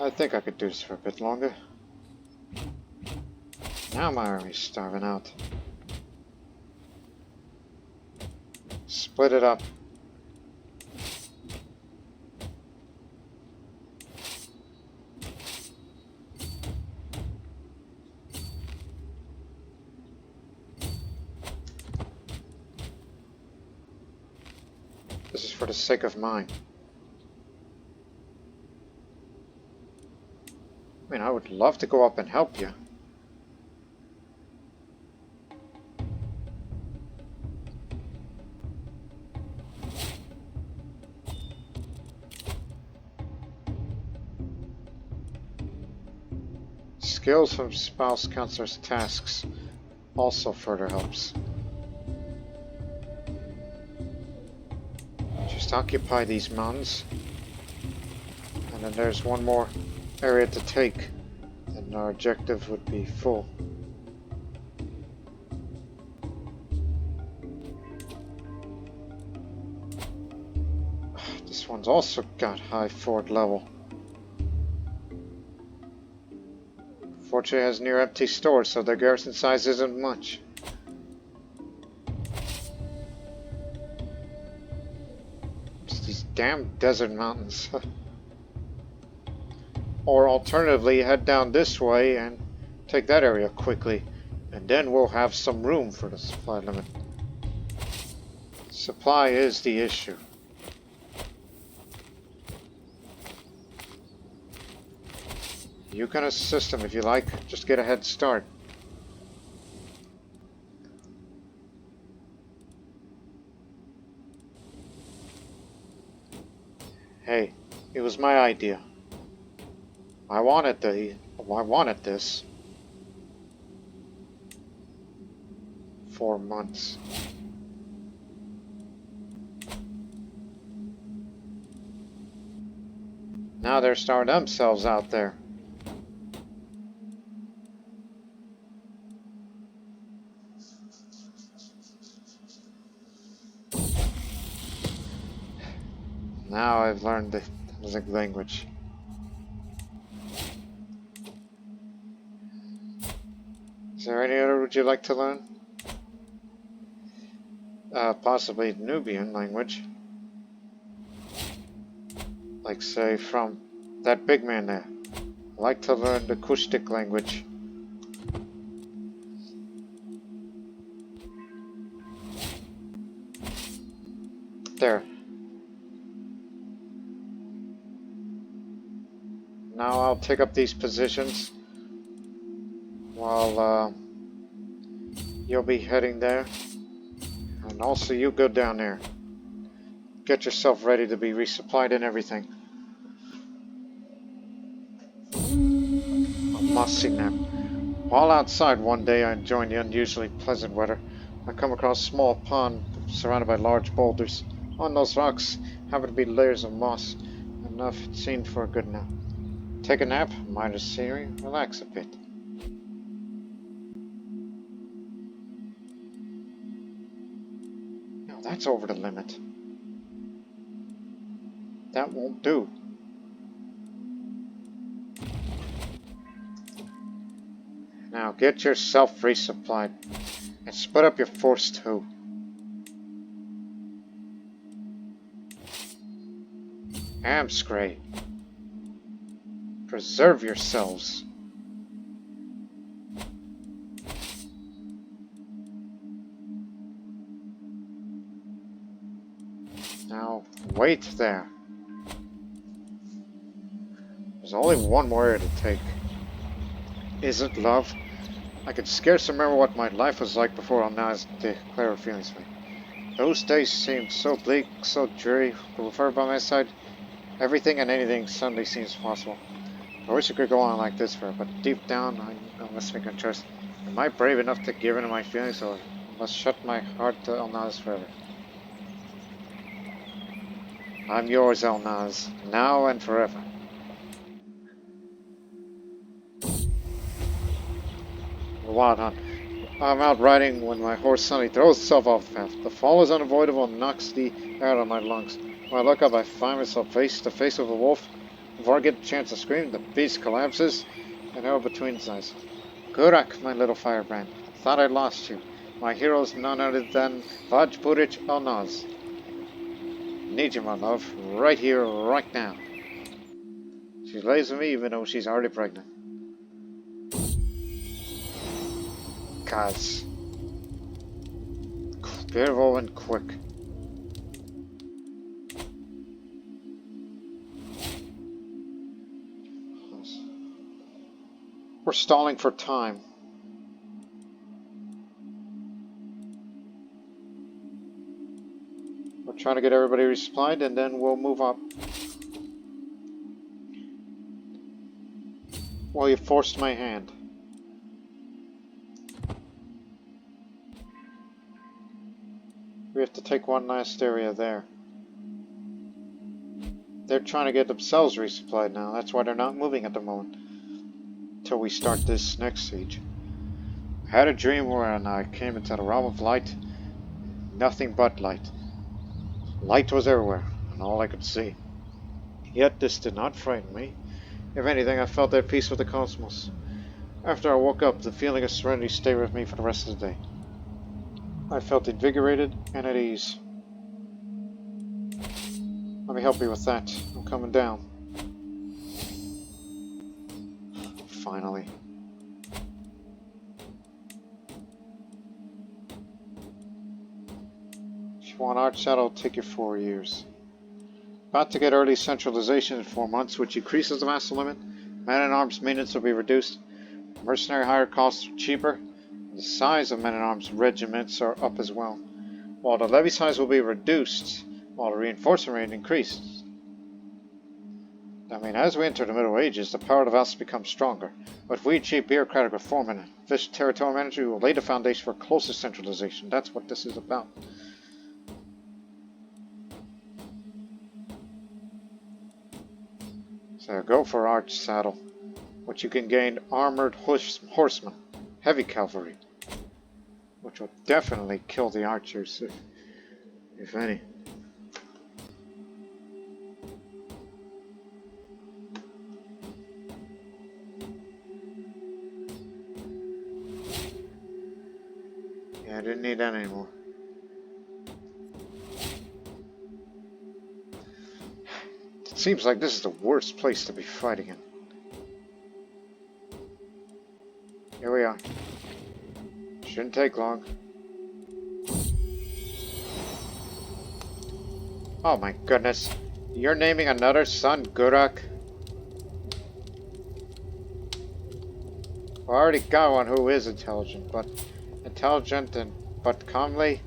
I think I could do this for a bit longer. Now my army's starving out. Split it up. This is for the sake of mine. I mean, I would love to go up and help you. Skills from spouse counselor's tasks also further helps. Just occupy these mountains, and then there's one more area to take, and our objective would be full. This one's also got high fort level. Fortunately, it has near empty stores, so their garrison size isn't much. Just these damn desert mountains. Or alternatively, head down this way and take that area quickly, and then we'll have some room for the supply limit. Supply is the issue. You can assist him if you like, just get a head start. Hey, it was my idea. I wanted this. 4 months. Now they're starting themselves out there. Now I've learned the music language. Is there any other would you like to learn? Possibly Nubian language. Like say from that big man there. I'd like to learn the Kushtik language. There. Now I'll take up these positions while you'll be heading there, and also you go down there. Get yourself ready to be resupplied and everything. A must-see map. While outside one day I enjoyed the unusually pleasant weather. I come across a small pond surrounded by large boulders. On those rocks happen to be layers of moss, enough it seemed for a good nap. Take a nap, admire the scenery, relax a bit. Now that's over the limit. That won't do. Now get yourself resupplied and split up your force too. Amscray. Preserve yourselves. Now, wait there. There's only one more area to take. Is it love? I could scarce remember what my life was like before Al-Naz declared her feelings for me. Those days seemed so bleak, so dreary, but with her by my side, everything and anything suddenly seems possible. I wish I could go on like this forever, but deep down, I must make a choice. Am I brave enough to give in to my feelings, or must shut my heart to Al-Naz forever? I'm yours, Al-Naz, now and forever. A wild hunt. I'm out riding when my horse suddenly throws itself off the path. The fall is unavoidable and knocks the air out of my lungs. When I look up, I find myself face to face with a wolf. Before I get a chance to scream, the beast collapses, an arrow between his eyes. Gurak, my little firebrand, thought I'd lost you. My hero is none other than Vağpūryā Al-Naz. Need you, my love, right here, right now. She lays with me even though she's already pregnant. Guys. Beautiful and quick. We're stalling for time. We're trying to get everybody resupplied and then we'll move up. Well, you forced my hand. We have to take one last area there. They're trying to get themselves resupplied now. That's why they're not moving at the moment. Until we start this next siege. I had a dream wherein I came into the realm of light. Nothing but light. Light was everywhere, and all I could see. Yet this did not frighten me. If anything, I felt at peace with the cosmos. After I woke up, the feeling of serenity stayed with me for the rest of the day. I felt invigorated and at ease. Let me help you with that. I'm coming down. Finally. If you want Arch Saddle, it'll take you 4 years. About to get early centralization in 4 months, which increases the vassal limit. Men-at-arms maintenance will be reduced. Mercenary hire costs are cheaper. The size of men-at-arms regiments are up as well. While the levy size will be reduced, while the reinforcement rate increases. I mean, as we enter the Middle Ages, the power of the vassals becomes stronger. But if we achieve bureaucratic reform and efficient territorial management, we will lay the foundation for closer centralization. That's what this is about. So go for Arch Saddle, which you can gain armored horsemen, heavy cavalry, which will definitely kill the archers, if any. Yeah, I didn't need that anymore. It seems like this is the worst place to be fighting in. Here we are. Shouldn't take long. Oh my goodness. You're naming another son Gurak? I already got one who is intelligent but comely.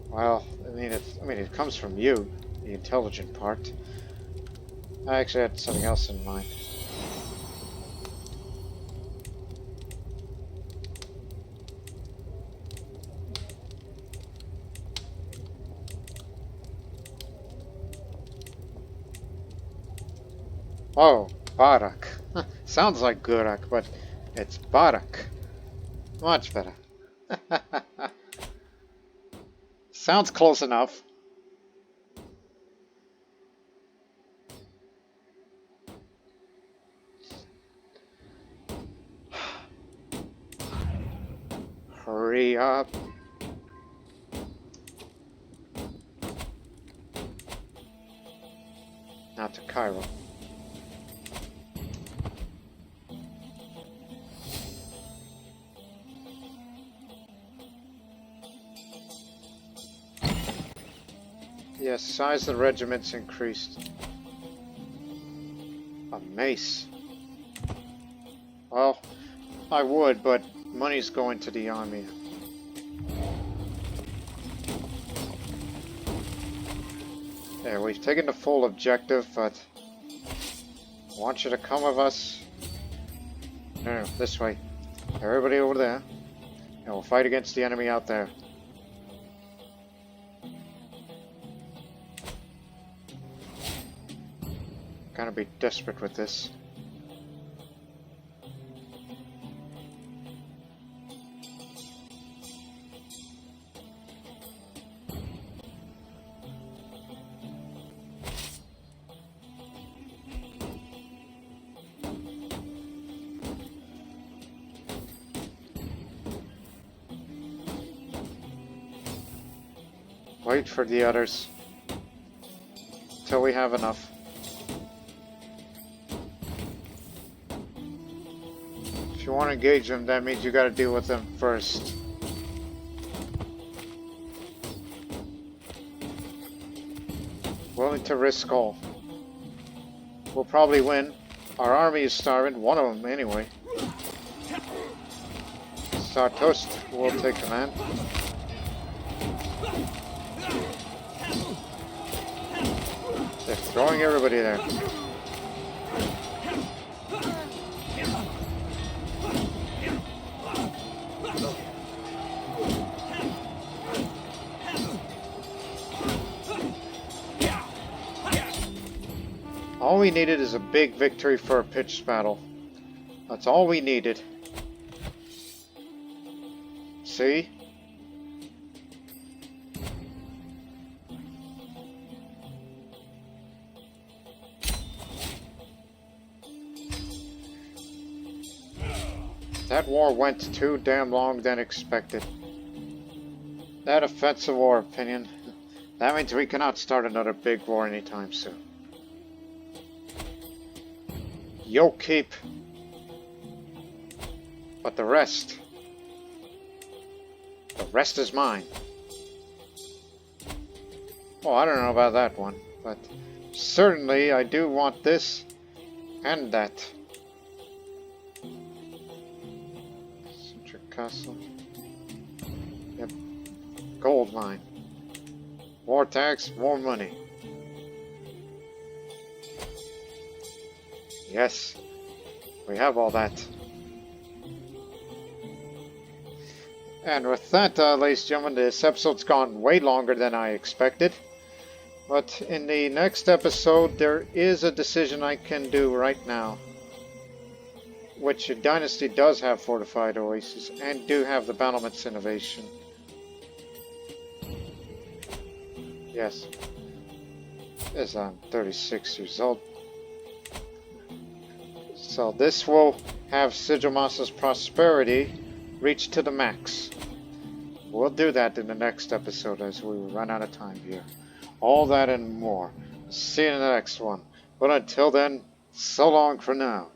Well, I mean it comes from you, the intelligent part. I actually had something else in mind. Oh, Barak. Sounds like Gurak, but it's Barak. Much better. Sounds close enough. Hurry up. Now to Cairo. Yes, size of the regiment's increased. A mace. Well, I would, but money's going to the army. There, we've taken the full objective, but I want you to come with us. No, this way. Everybody over there. And we'll fight against the enemy out there. Gonna be desperate with this. Wait for the others till we have enough. If you want to engage them, that means you got to deal with them first. Willing to risk all. We'll probably win. Our army is starving, one of them anyway. our toast will take command. They're throwing everybody there. All we needed is a big victory for a pitched battle. That's all we needed. See? That war went too damn long than expected. That offensive war opinion. That means we cannot start another big war anytime soon. You'll keep. But the rest is mine. Well, I don't know about that one, but certainly I do want this and that. Centric Castle. Yep. Gold mine. More tax, more money. Yes, we have all that. And with that, ladies and gentlemen, this episode's gone way longer than I expected. But in the next episode, there is a decision I can do right now. Which dynasty does have fortified oases and do have the battlements innovation. Yes. As I'm 36 years old. So this will have Sigilmas's prosperity reach to the max. We'll do that in the next episode as we run out of time here. All that and more. See you in the next one. But until then, so long for now.